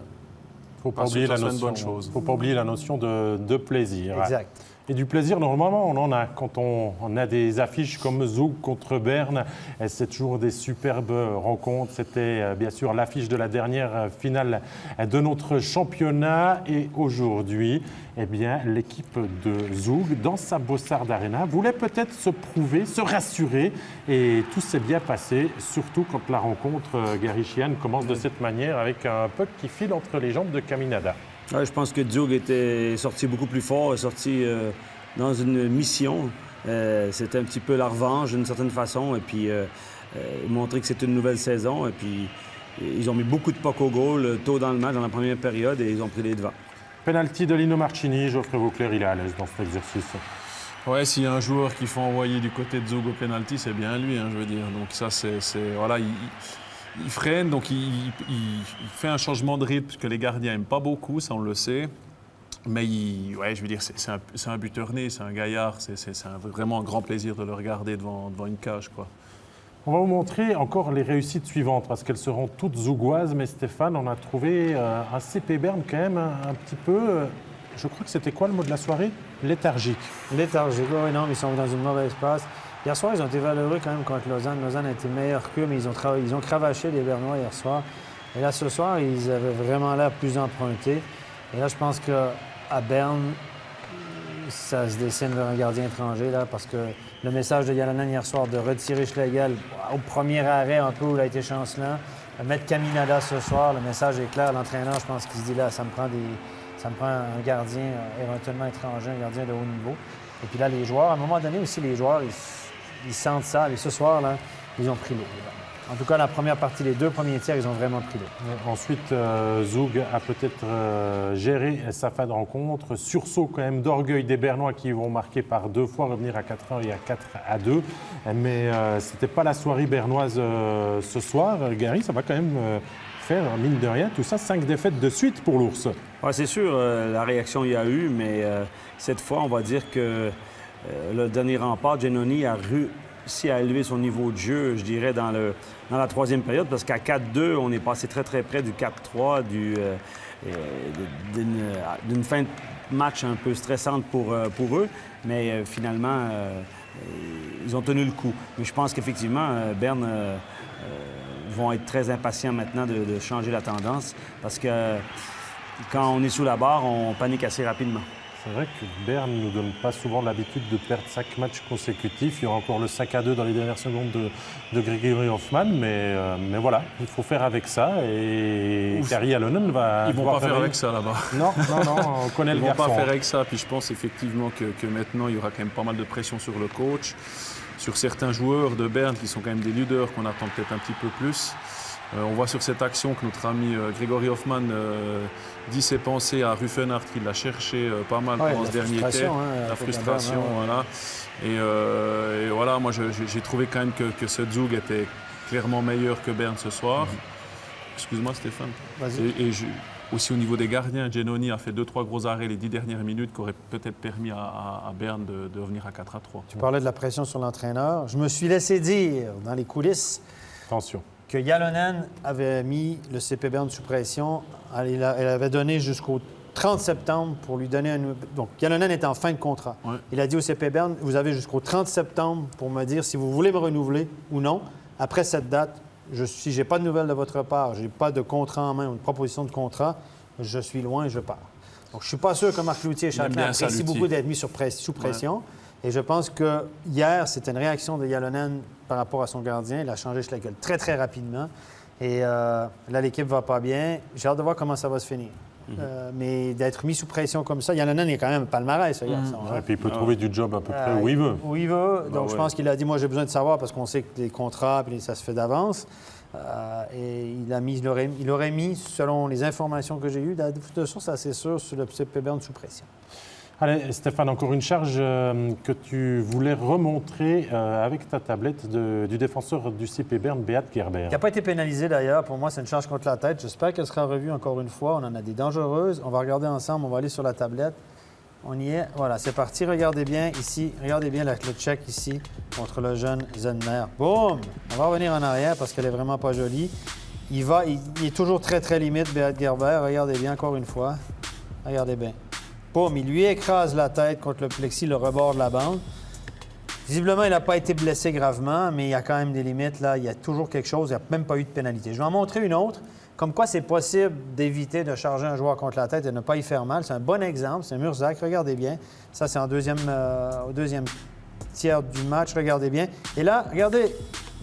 Faut pas oublier la c'est une notion. bonne chose. Faut pas oublier la notion de plaisir. Exact. Et du plaisir, normalement, on en a. Quand on a des affiches comme Zug contre Berne, c'est toujours des superbes rencontres. C'était bien sûr l'affiche de la dernière finale de notre championnat. Et aujourd'hui, eh bien, l'équipe de Zug, dans sa Bossard Arena, voulait peut-être se prouver, se rassurer. Et tout s'est bien passé, surtout quand la rencontre, Gary Sheehan, commence de cette manière avec un puck qui file entre les jambes de Caminada. Ouais, je pense que Zug était sorti beaucoup plus fort, est sorti dans une mission. C'était un petit peu la revanche d'une certaine façon, et puis montrer que c'était une nouvelle saison. Et puis ils ont mis beaucoup de puck au goal tôt dans le match, dans la première période, et ils ont pris les devants. Penalty de Lino Marchini, Geoffrey Vauclair, il est à l'aise dans cet exercice. Ouais, s'il y a un joueur qu'il faut envoyer du côté de Zug au penalty, c'est bien lui, hein, je veux dire. Donc ça, voilà, il freine, donc il fait un changement de rythme que les gardiens n'aiment pas beaucoup, ça on le sait. Mais ouais, je veux dire, c'est un buteur né, c'est un gaillard, c'est vraiment un grand plaisir de le regarder devant une cage, quoi. On va vous montrer encore les réussites suivantes, parce qu'elles seront toutes zougoises, mais Stéphane, on a trouvé un CP Berne quand même un petit peu, je crois que c'était quoi le mot de la soirée? Léthargique. Léthargique, oui, non, mais ils sont dans une mauvaise passe. Hier soir, ils ont été valeureux quand même contre Lausanne. Lausanne a été meilleur qu'eux, mais ils ont cravaché les Bernois hier soir. Et là, ce soir, ils avaient vraiment l'air plus empruntés. Et là, je pense qu'à Berne, ça se dessine vers un gardien étranger, là, parce que le message de Yalanen hier soir de retirer Schlegel au premier arrêt, un peu où il a été chancelant, mettre Caminada ce soir, le message est clair. L'entraîneur, je pense qu'il se dit là, ça me prend un gardien éventuellement étranger, un gardien de haut niveau. Et puis là, les joueurs, à un moment donné aussi, les joueurs, ils sentent ça. Et ce soir, là, ils ont pris l'eau. En tout cas, la première partie, les 2 premiers tiers, ils ont vraiment pris l'eau. Ensuite, Zug a peut-être géré sa fin de rencontre. Sursaut quand même d'orgueil des Bernois qui vont marquer par 2 fois, revenir à 4-1 et à 4-2. Mais ce n'était pas la soirée bernoise ce soir. Gary, ça va quand même faire, mine de rien, tout ça, 5 défaites de suite pour l'Ours. Ouais, c'est sûr, la réaction il y a eu, mais cette fois, on va dire que le dernier rempart, Giannoni a réussi à élever son niveau de jeu, je dirais, dans la 3e période, parce qu'à 4-2, on est passé très près du 4-3, d'une fin de match un peu stressante pour eux, mais finalement, ils ont tenu le coup. Mais je pense qu'effectivement, Berne vont être très impatients maintenant de changer la tendance, parce que quand on est sous la barre, on panique assez rapidement. C'est vrai que Berne ne nous donne pas souvent l'habitude de perdre 5 matchs consécutifs. Il y aura encore le 5-2 dans les dernières secondes de Grégory Hoffman, mais voilà, il faut faire avec ça. Et Kari Alonen va... Ils ne vont pas faire avec ça là-bas. Non, on connaît le garçon. Ils ne vont pas faire avec ça. Puis je pense effectivement que maintenant, il y aura quand même pas mal de pression sur le coach, sur certains joueurs de Berne qui sont quand même des leaders qu'on attend peut-être un petit peu plus. On voit sur cette action que notre ami Grégory Hoffman dit ses pensées à Ruffenhardt, qui l'a cherché pas mal pendant ce dernier quai. La frustration, voilà. Et voilà, moi j'ai trouvé quand même que ce Zug était clairement meilleur que Berne ce soir. Excuse-moi Stéphane. Vas-y. Aussi au niveau des gardiens, Giannoni a fait 2-3 gros arrêts les 10 dernières minutes qui auraient peut-être permis à Berne de revenir à 4-3. Tu parlais de la pression sur l'entraîneur. Je me suis laissé dire dans les coulisses que Jalonen avait mis le CP Berne sous pression. Elle avait donné jusqu'au 30 septembre pour lui donner un... Donc, Jalonen est en fin de contrat. Ouais. Il a dit au CP Berne, vous avez jusqu'au 30 septembre pour me dire si vous voulez me renouveler ou non. Après cette date, si je n'ai pas de nouvelles de votre part, je n'ai pas de contrat en main ou de proposition de contrat, je suis loin et je pars. Donc, je ne suis pas sûr que Marc Cloutier et Châtelain apprécient beaucoup d'être mis sous pression. Ouais. Et je pense que hier, c'était une réaction de Jalonen par rapport à son gardien. Il a changé Schlegel très, très rapidement. Et là, l'équipe ne va pas bien. J'ai hâte de voir comment ça va se finir. Mais d'être mis sous pression comme ça, Jalonen est quand même un palmarès, ce garçon. Et puis il peut trouver du job à peu près où il veut. Où il veut. Donc je pense qu'il a dit, moi j'ai besoin de savoir parce qu'on sait que les contrats, puis ça se fait d'avance. Et il aurait mis, selon les informations que j'ai eues, de source assez sûre, sur le CP Berne sous pression. Allez, Stéphane, encore une charge que tu voulais remontrer avec ta tablette du défenseur du CP Berne, Beat Gerber. Qui n'a pas été pénalisé d'ailleurs. Pour moi, c'est une charge contre la tête. J'espère qu'elle sera revue encore une fois. On en a des dangereuses. On va regarder ensemble. On va aller sur la tablette. On y est. Voilà, c'est parti. Regardez bien ici. Regardez bien le check ici contre le jeune Zentner. Boum! On va revenir en arrière parce qu'elle est vraiment pas jolie. Il est toujours très, très limite, Beat Gerber. Regardez bien encore une fois. Regardez bien. Boum, il lui écrase la tête contre le plexi, le rebord de la bande. Visiblement, il n'a pas été blessé gravement, mais il y a quand même des limites. Là. Il y a toujours quelque chose. Il n'y a même pas eu de pénalité. Je vais en montrer une autre. Comme quoi, c'est possible d'éviter de charger un joueur contre la tête et de ne pas y faire mal. C'est un bon exemple. C'est Murzak. Regardez bien. Ça, c'est au deuxième tiers du match. Regardez bien. Et là, regardez,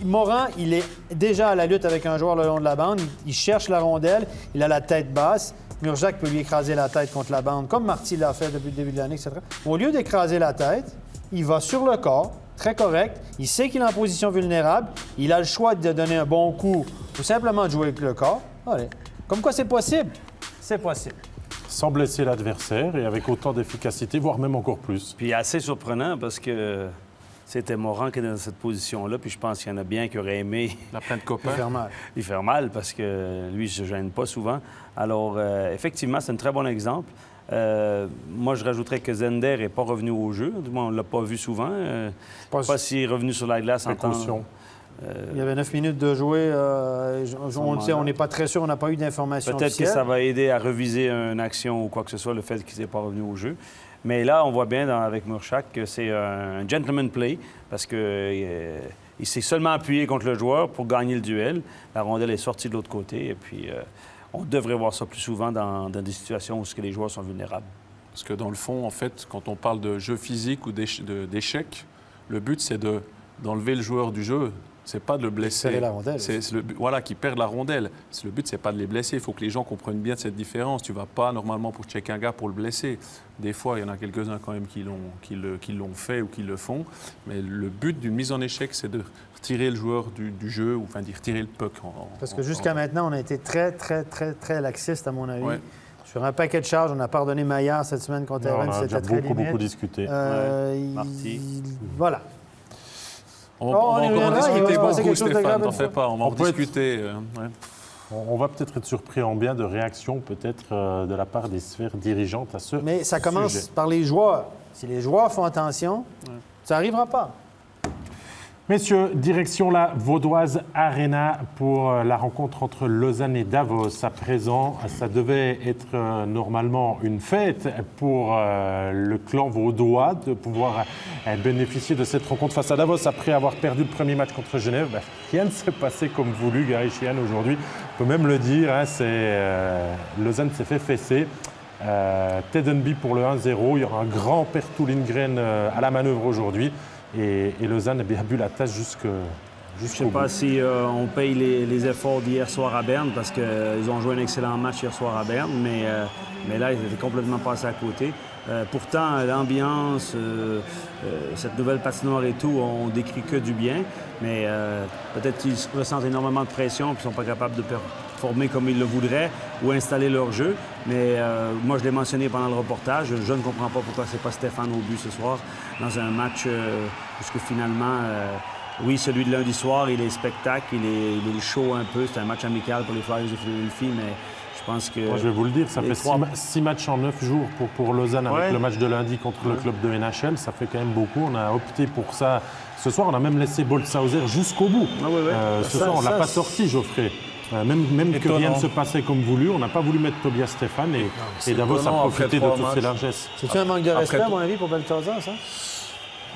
Morin, il est déjà à la lutte avec un joueur le long de la bande. Il cherche la rondelle. Il a la tête basse. Murzak peut lui écraser la tête contre la bande, comme Marty l'a fait depuis le début de l'année, etc. Au lieu d'écraser la tête, il va sur le corps, très correct. Il sait qu'il est en position vulnérable. Il a le choix de donner un bon coup ou simplement de jouer avec le corps. Allez. Comme quoi, c'est possible. C'est possible. Sans blesser l'adversaire et avec autant d'efficacité, voire même encore plus. Puis assez surprenant parce que c'était Morin qui est dans cette position-là, puis je pense qu'il y en a bien qui auraient aimé... La plainte copain. Il fait mal parce que lui, il ne se gêne pas souvent. Alors, effectivement, c'est un très bon exemple. Moi, je rajouterais que Zender n'est pas revenu au jeu. Du moins, on ne l'a pas vu souvent. Je ne sais pas s'il est revenu sur la glace en temps... Il y avait 9 minutes de jouer. On n'est pas très sûr, on n'a pas eu d'informations Peut-être que ça va aider à reviser une action ou quoi que ce soit, le fait qu'il ne soit pas revenu au jeu. Mais là, on voit bien avec Murchak que c'est un gentleman play parce qu'il s'est seulement appuyé contre le joueur pour gagner le duel. La rondelle est sortie de l'autre côté et puis on devrait voir ça plus souvent dans des situations où les joueurs sont vulnérables. Parce que dans le fond, en fait, quand on parle de jeu physique ou d'échec, le but, c'est d'enlever le joueur du jeu. C'est pas de le blesser. Serrer la rondelle. Voilà, qui perd la rondelle. Le but, c'est pas de les blesser. Il faut que les gens comprennent bien cette différence. Tu vas pas, normalement, pour checker un gars pour le blesser. Des fois, il y en a quelques-uns quand même qui l'ont fait ou qui le font. Mais le but d'une mise en échec, c'est de retirer le joueur du jeu, ou enfin, d'y retirer le puck. Parce que jusqu'à maintenant, on a été très, très, très, très laxiste, à mon avis. Ouais. Sur un paquet de charges, on a pardonné Maillard cette semaine contre Aaron. C'était très limite. On a beaucoup discuté. Voilà. On va encore discuter beaucoup, Stéphane, t'en fais pas. On va en discuter. On va peut-être être surpris en bien de réactions, peut-être de la part des sphères dirigeantes à ce sujet. Mais ça commence par les joueurs. Si les joueurs font attention, ça n'arrivera pas. Messieurs, direction la Vaudoise Arena pour la rencontre entre Lausanne et Davos. À présent, ça devait être normalement une fête pour le clan vaudois de pouvoir bénéficier de cette rencontre face à Davos après avoir perdu le premier match contre Genève. Rien ne s'est passé comme voulu, Gary Sheehan, aujourd'hui. On peut même le dire, Lausanne s'est fait fesser. Ted Unby pour le 1-0. Il y aura un grand Perttu Lindgren à la manœuvre aujourd'hui. Et Lausanne a bien bu la tâche jusqu'au bout. Je ne sais pas si on paye les efforts d'hier soir à Berne, parce qu'ils ont joué un excellent match hier soir à Berne, mais là, ils étaient complètement passés à côté. Pourtant, l'ambiance, cette nouvelle patinoire et tout, on décrit que du bien, mais peut-être qu'ils ressentent énormément de pression et qu'ils ne sont pas capables de performer comme ils le voudraient ou installer leur jeu. Mais moi, je l'ai mentionné pendant le reportage, je ne comprends pas pourquoi c'est pas Stéphane au but ce soir dans un match puisque finalement, oui, celui de lundi soir, il est spectacle, il est chaud un peu. C'est un match amical pour les Flyers de Philadelphie, mais je pense que... Moi, je vais vous le dire, ça fait 6 matchs en 9 jours pour Lausanne avec le match de lundi contre le club de NHL. Ça fait quand même beaucoup. On a opté pour ça. Ce soir, on a même laissé Boltzhauser jusqu'au bout. Ce soir, on ne l'a pas sorti, Geoffrey. Même que rien ne se passait comme voulu, on n'a pas voulu mettre Tobias Stéphane et Davos a profité de toutes ses largesses. C'est-tu un manque de respect, à mon avis, pour Boltzhauser, ça?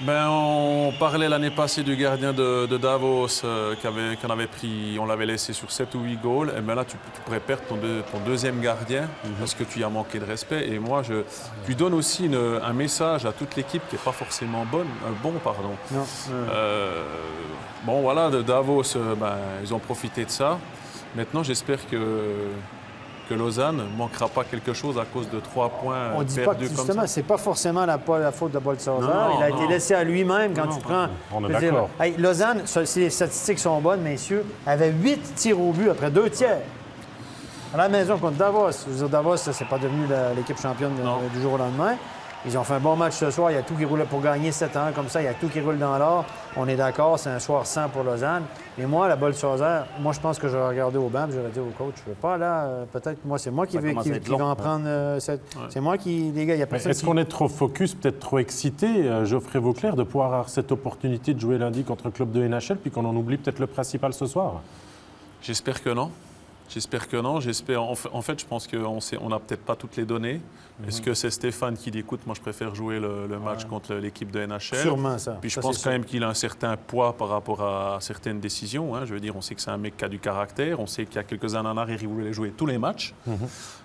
On parlait l'année passée du gardien de Davos qu'on avait pris, on l'avait laissé sur 7 ou 8 goals. Et bien là, tu pourrais perdre ton deuxième gardien parce que tu y as manqué de respect. Et moi, je lui donne aussi un message à toute l'équipe qui n'est pas forcément bon. Non. Bon, voilà, de Davos, ils ont profité de ça. Maintenant, j'espère que Lausanne ne manquera pas quelque chose à cause de 3 points on dit perdus pas que, justement, comme ça. c'est pas forcément la faute de Boltzhauser. Il a été laissé à lui-même quand tu prends... On est d'accord. Lausanne, si les statistiques sont bonnes, messieurs, avait 8 tirs au but après 2 tiers. À la maison contre Davos. Je veux dire, Davos, c'est pas devenu l'équipe championne du jour au lendemain. Ils ont fait un bon match ce soir. Il y a tout qui roule pour gagner 7-1 comme ça. Il y a tout qui roule dans l'or. On est d'accord, c'est un soir 100 pour Lausanne. Et moi, la Boltzhauser, je pense que j'aurais regardé au banc et j'aurais dit au coach, je veux pas là. Peut-être, moi, c'est moi qui vais en prendre cette. C'est moi qui. Les gars, il y a personne. Est-ce qu'on est trop focus, peut-être trop excité, Geoffrey Vauclair, de pouvoir avoir cette opportunité de jouer lundi contre le club de NHL, puis qu'on en oublie peut-être le principal ce soir? J'espère que non. En fait, je pense qu'on n'a peut-être pas toutes les données. Est-ce que c'est Stéphane qui dit, écoute, moi je préfère jouer le match contre l'équipe de NHL? Sûrement ça. Puis je pense quand même qu'il a un certain poids par rapport à certaines décisions. Je veux dire, on sait que c'est un mec qui a du caractère. On sait qu'il y a quelques années en arrière, il voulait jouer tous les matchs.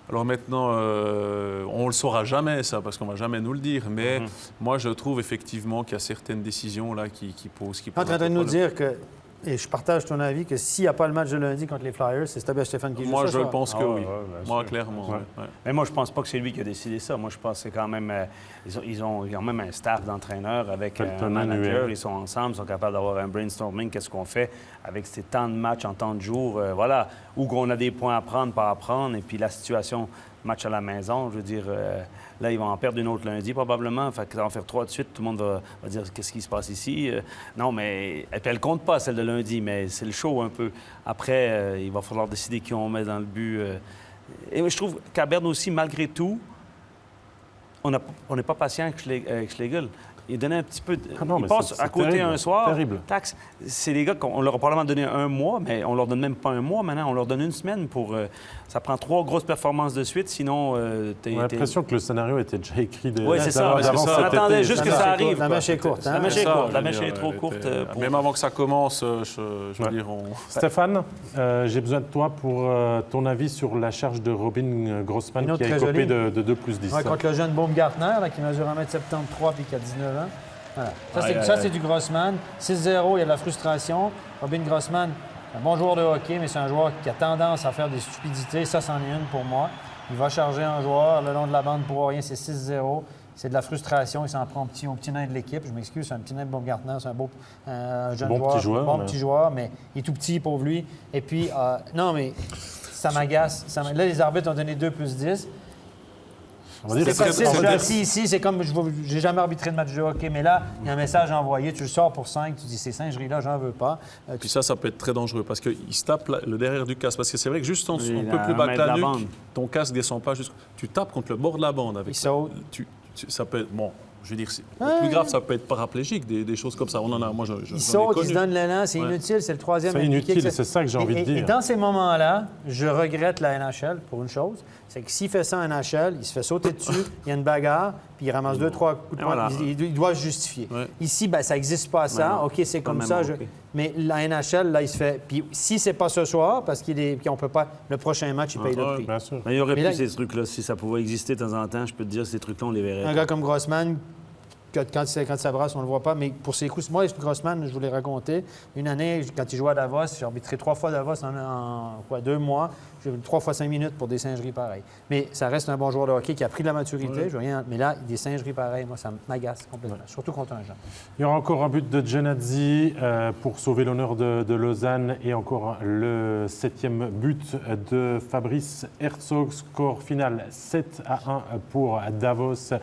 Alors maintenant, on ne le saura jamais, ça, parce qu'on ne va jamais nous le dire. Mais moi, je trouve effectivement qu'il y a certaines décisions là qui posent... Tu es en train de nous dire que... Et je partage ton avis que s'il n'y a pas le match de lundi contre les Flyers, c'est Tobias Stéphane qui joue ça. Moi, je pense que oui. Moi, clairement. Mais moi, je pense pas que c'est lui qui a décidé ça. Moi, je pense que c'est quand même... Ils ont même un staff d'entraîneurs avec un manager. Ils sont ensemble, ils sont capables d'avoir un brainstorming. Qu'est-ce qu'on fait avec ces temps de match en temps de jour? Voilà. Où on a des points à prendre, pas à prendre. Et puis la situation, match à la maison, je veux dire... Là, ils vont en perdre une autre lundi, probablement. Fait qu'ils vont en faire 3 de suite. Tout le monde va dire qu'est-ce qui se passe ici. Non, mais elle ne compte pas, celle de lundi, mais c'est le show un peu. Après, il va falloir décider qui on met dans le but. Et je trouve qu'à Berne aussi, malgré tout, on n'est pas patient avec Schlegel. Il donnait un petit peu... il passe à côté un soir. Terrible. Taxe. C'est les gars qu'on leur a probablement donné 1 mois, mais on leur donne même pas 1 mois maintenant. On leur donne 1 semaine pour... ça prend 3 grosses performances de suite, sinon... On a l'impression que le scénario était déjà écrit. Oui, c'est ça. On attendait juste que ça arrive. La mèche est courte. La mèche est courte. La mèche est trop courte. Même avant que ça commence, je veux dire... Stéphane, j'ai besoin de toi pour ton avis sur la charge de Robin Grossman qui a écopé de 2+10. Ouais, contre le jeune Baumgartner, qui mesure 1,73 m puis qui a 19 ans. Voilà. Ça, c'est du Grossman. 6-0, il y a de la frustration. Robin Grossman, un bon joueur de hockey, mais c'est un joueur qui a tendance à faire des stupidités. Ça, c'en est une pour moi. Il va charger un joueur le long de la bande pour rien, c'est 6-0. C'est de la frustration. Il s'en prend au petit nain de l'équipe. Je m'excuse, c'est un petit nain de Baumgartner. C'est un jeune joueur. Petit joueur, mais il est tout petit, pauvre lui. Et puis, non, mais ça m'agace. Là, les arbitres ont donné 2+10. C'est facile, je suis assis ici, c'est comme, j'ai jamais arbitré de match de hockey, mais là, il y a un message envoyé, tu le sors pour 5, tu dis ces singeries-là, j'en veux pas. Puis ça peut être très dangereux parce qu'il se tape le derrière du casque. Parce que c'est vrai que juste un peu plus bas que la nuque, ton casque ne descend pas jusqu'au... Tu tapes contre le bord de la bande avec ça. Ça peut être... Bon, je veux dire, le plus grave, ça peut être paraplégique, des choses comme ça. On en a, moi, il saute, il se donne l'élan, c'est inutile, c'est le troisième. C'est inutile, c'est ça que j'ai envie de dire. Et dans ces moments-là, je regrette la NHL pour une chose, c'est que s'il fait ça en NHL, il se fait sauter dessus, il y a une bagarre, puis il ramasse 2-3 coups de poing, voilà. il doit se justifier. Ouais. Ici, ben, ça n'existe pas ça. non, OK, c'est comme même ça. OK. Mais la NHL, là, il se fait... Puis si c'est pas ce soir, parce qu'on peut pas... Le prochain match, il paye le prix. Bien sûr. Mais il y aurait Mais plus là, ces trucs-là. Si ça pouvait exister de temps en temps, je peux te dire, ces trucs-là, on les verrait. Un gars comme Grossman, quand ça brasse, on ne le voit pas. Mais pour ses coups, moi, Grossman, je vous l'ai raconté. Une année, quand il jouait à Davos, j'ai arbitré 3 fois Davos en 2 mois. J'ai eu 3 fois 5 minutes pour des singeries pareilles. Mais ça reste un bon joueur de hockey qui a pris de la maturité. Mais là, des singeries pareilles, moi, ça m'agace complètement. Surtout contre un jeune. Il y aura encore un but de Genadzi pour sauver l'honneur de Lausanne et encore le 7e but de Fabrice Herzog. Score final 7-1 pour Davos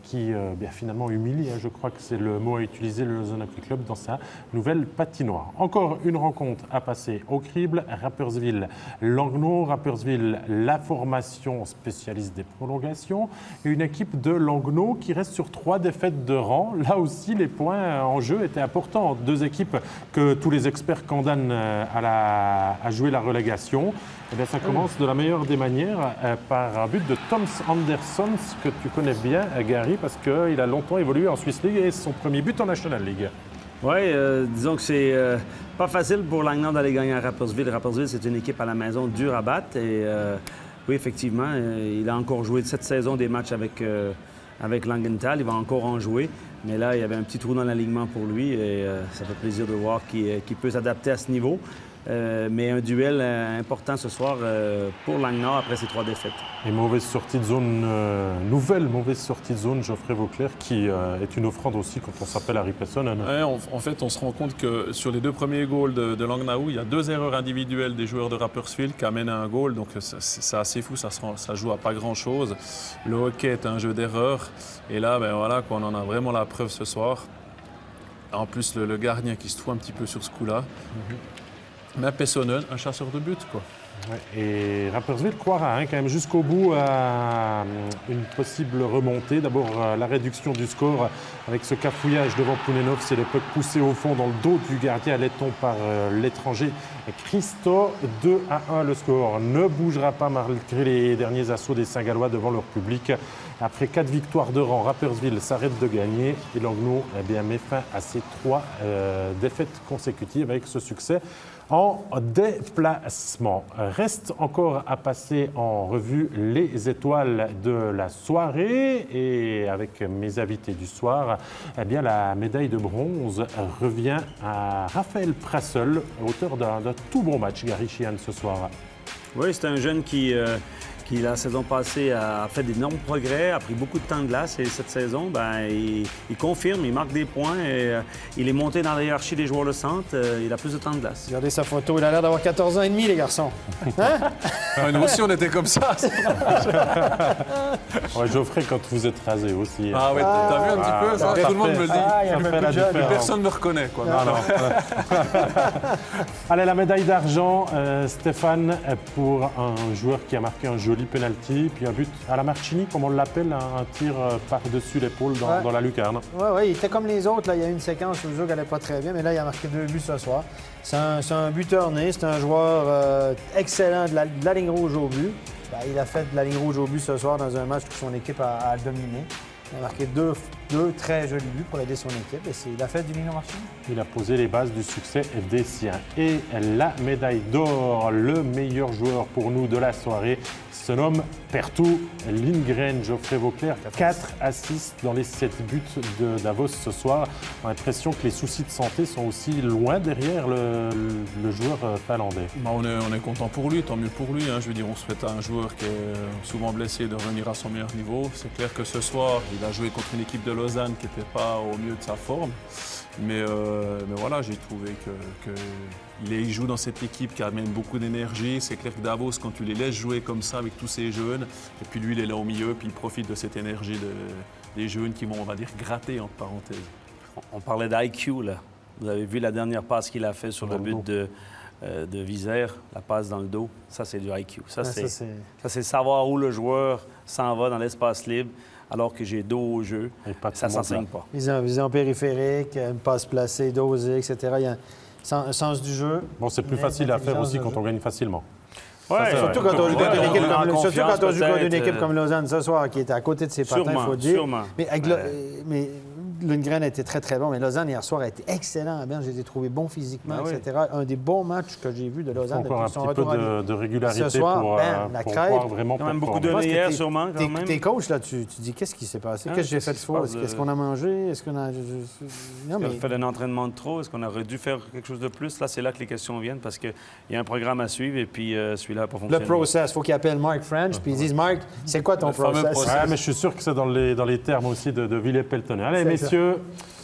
qui finalement humilie, je crois que c'est le mot à utiliser, le Lausanne Hockey Club dans sa nouvelle patinoire. Encore une rencontre à passer au crible. Rapperswil-Langnau. Rapperswil, la formation spécialiste des prolongations. Et une équipe de Langnau qui reste sur 3 défaites de rang. Là aussi, les points en jeu étaient importants. 2 équipes que tous les experts condamnent à jouer la relégation. Eh bien, ça commence de la meilleure des manières par un but de Toms Andersson, que tu connais bien, Gary, parce qu'il a longtemps évolué en Swiss League et son premier but en National League. Oui, disons que c'est pas facile pour Langnau d'aller gagner à Rapperswil. Rapperswil, c'est une équipe à la maison dure à battre. Et oui, effectivement, il a encore joué cette saison des matchs avec Langenthal. Il va encore en jouer. Mais là, il y avait un petit trou dans l'alignement pour lui et ça fait plaisir de voir qu'il peut s'adapter à ce niveau. Mais un duel important ce soir pour Langnau après ces 3 défaites. Et mauvaise sortie de zone, nouvelle mauvaise sortie de zone, Geoffrey Vauclair, qui est une offrande aussi quand on s'appelle Harry Pessonen. Ouais, en fait, on se rend compte que sur les 2 premiers goals de Langnau, il y a 2 erreurs individuelles des joueurs de Rapperswil qui amènent à un goal. Donc c'est assez fou, ça joue à pas grand-chose. Le hockey est un jeu d'erreurs. Et là, voilà, on en a vraiment la preuve ce soir. En plus, le gardien qui se fout un petit peu sur ce coup-là. Mais Pessonen, un chasseur de but, quoi. Ouais, et Rapperswil croira quand même jusqu'au bout à une possible remontée. D'abord, la réduction du score avec ce cafouillage devant Pounenov. C'est le puck poussé au fond dans le dos du gardien letton par l'étranger Christo. 2-1 le score. Ne bougera pas malgré les derniers assauts des Saint-Gallois devant leur public. Après 4 victoires de rang, Rapperswil s'arrête de gagner et Langnau met fin à ses 3 défaites consécutives avec ce succès en déplacement. Reste encore à passer en revue les étoiles de la soirée et avec mes invités du soir, la médaille de bronze revient à Raphaël Prassel, auteur d'un tout bon match, Gary Sheehan, ce soir. Oui, c'est un jeune qui, la saison passée, a fait d'énormes progrès, a pris beaucoup de temps de glace et cette saison, il confirme, il marque des points et il est monté dans la hiérarchie des joueurs de centre. Il a plus de temps de glace. Regardez sa photo, il a l'air d'avoir 14 ans et demi, les garçons. Hein? Nous aussi, on était comme ça. Ouais, Geoffrey, quand vous êtes rasé aussi. Ah ouais, t'as vu un petit peu ça? Tout le monde me le dit. Personne ne me reconnaît, quoi. Non. Allez, la médaille d'argent, Stéphane, pour un joueur qui a marqué un joli penalty, puis un but à la Marchini, comme on l'appelle, un tir par-dessus l'épaule dans la lucarne. Oui, il était comme les autres. Là. Il y a eu une séquence où Zug n'allait pas très bien, mais là, il a marqué 2 buts ce soir. C'est un buteur né, c'est un joueur excellent de la ligne rouge au but. Il a fait de la ligne rouge au but ce soir dans un match où son équipe a dominé. Il a marqué 2 très jolis buts pour aider son équipe et il a fait du Lino Marchini. Il a posé les bases du succès des siens. Et la médaille d'or, le meilleur joueur pour nous de la soirée, se nomme Perttu Lindgren. Geoffrey Vauclair, 4 assists dans les 7 buts de Davos ce soir. On a l'impression que les soucis de santé sont aussi loin derrière le joueur finlandais. On est content pour lui, tant mieux pour lui. Je veux dire, on souhaite à un joueur qui est souvent blessé de revenir à son meilleur niveau. C'est clair que ce soir, il a joué contre une équipe de Lausanne qui n'était pas au mieux de sa forme. Mais voilà, j'ai trouvé qu'il joue dans cette équipe qui amène beaucoup d'énergie. C'est clair que Davos, quand tu les laisses jouer comme ça avec tous ces jeunes, et puis lui, il est là au milieu, puis il profite de cette énergie des jeunes qui vont, on va dire, gratter, entre parenthèses. On parlait d'IQ, là. Vous avez vu la dernière passe qu'il a fait sur le but de Vizère, la passe dans le dos. Ça, c'est du IQ. Ça, c'est savoir où le joueur s'en va dans l'espace libre. alors que j'ai dos au jeu. Ça ne s'enseigne pas. Vision périphérique, une passe placée, dosée, etc. Il y a un sens du jeu. Bon, c'est plus facile à faire aussi quand on gagne facilement. Ouais, surtout quand on joue contre une équipe comme Lausanne ce soir, qui était à côté de ses patins, il faut le dire. Sûrement. Mais Lundgren a été très, très bon. Mais Lausanne, hier soir, a été excellent à Berne. Je les ai trouvés bons physiquement, etc. Un des bons matchs que j'ai vus de Lausanne. Encore un petit peu de régularité ce soir, pour voir vraiment quand même beaucoup de hier, sûrement. T'es coach, là, tu dis qu'est-ce qui s'est passé? Qu'est-ce que j'ai fait de faux? Est-ce qu'on a mangé? Est-ce qu'on a... Non, mais... fait un entraînement de trop? Est-ce qu'on aurait dû faire quelque chose de plus? Là, c'est là que les questions viennent parce qu'il y a un programme à suivre et puis celui-là n'a pas fonctionné. Le process, il faut qu'il appelle Mark French puis ils disent Mark, c'est quoi ton process? Ouais, mais je suis sûr que c'est dans les termes aussi de Ville Peltonen. Allez, messieurs,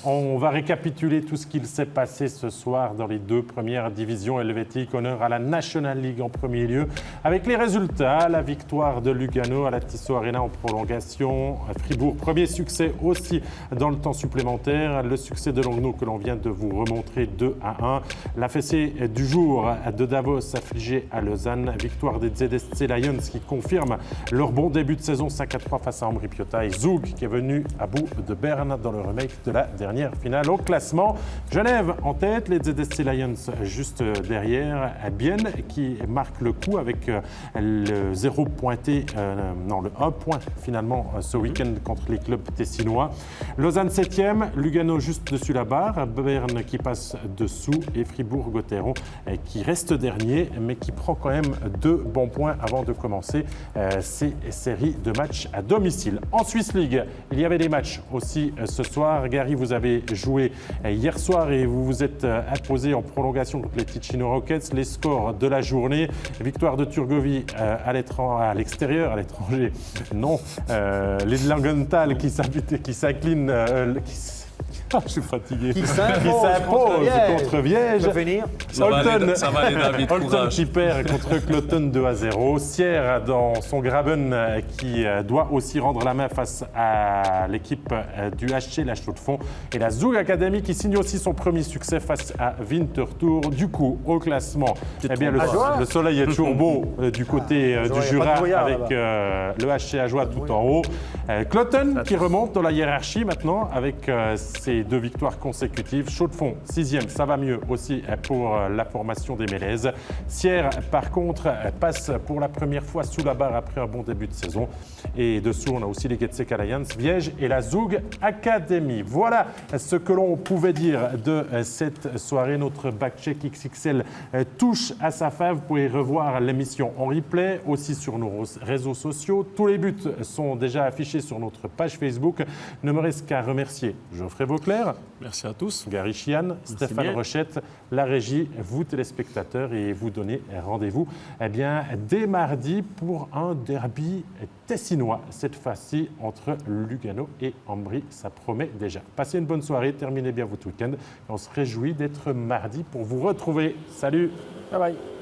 on va récapituler tout ce qu'il s'est passé ce soir dans les 2 premières divisions helvétiques. Honneur à la National League en premier lieu. Avec les résultats, la victoire de Lugano à la Tissot Arena en prolongation. Fribourg, premier succès aussi dans le temps supplémentaire. Le succès de Langnau que l'on vient de vous remontrer 2-1. La fessée du jour de Davos affligée à Lausanne. Victoire des ZSC Lions qui confirment leur bon début de saison 5-3 face à Ambri Piotta. Et Zug qui est venu à bout de Berne dans le remake de la dernière finale au classement. Genève en tête, les ZSC Lions juste derrière. Bienne qui marque le coup avec le 0 pointé, le 1 point finalement ce week-end contre les clubs tessinois. Lausanne 7e, Lugano juste dessus la barre, Berne qui passe dessous et Fribourg-Gotteron qui reste dernier mais qui prend quand même 2 bons points avant de commencer ces séries de matchs à domicile. En Swiss League, il y avait des matchs aussi ce soir. Gary, vous avez joué hier soir et vous vous êtes imposé en prolongation contre les Ticino Rockets. Les scores de la journée, victoire de Turgovie à l'extérieur, à l'étranger, non. Les Langenthal qui s'inclinent, je suis fatigué. Qui s'impose contre Viège. Ça va aller, David. Holton qui perd contre Cloton 2-0. Sierre dans son Graben qui doit aussi rendre la main face à l'équipe du HC, la Chaux-de-Fonds. Et la Zug Academy qui signe aussi son premier succès face à Winterthur. Du coup, au classement, le soleil est toujours beau du côté du Jura avec le HC Ajoie tout en haut. Cloton qui remonte dans la hiérarchie maintenant avec ses 2 victoires consécutives. Chaux-de-Fonds, 6e, ça va mieux aussi pour la formation des Mélèzes. Sierre, par contre, passe pour la première fois sous la barre après un bon début de saison. Et dessous, on a aussi les Getsek Alliance, Viège et la Zug Academy. Voilà ce que l'on pouvait dire de cette soirée. Notre backcheck XXL touche à sa fin. Vous pouvez revoir l'émission en replay, aussi sur nos réseaux sociaux. Tous les buts sont déjà affichés sur notre page Facebook. Ne me reste qu'à remercier Geoffrey Vauclair. Merci à tous. Gary Chian, Stéphane Rochette, la régie, vous téléspectateurs, et vous donnez rendez-vous dès mardi pour un derby tessinois, cette fois-ci entre Lugano et Ambri. Ça promet déjà. Passez une bonne soirée, terminez bien votre week-end. On se réjouit d'être mardi pour vous retrouver. Salut. Bye bye.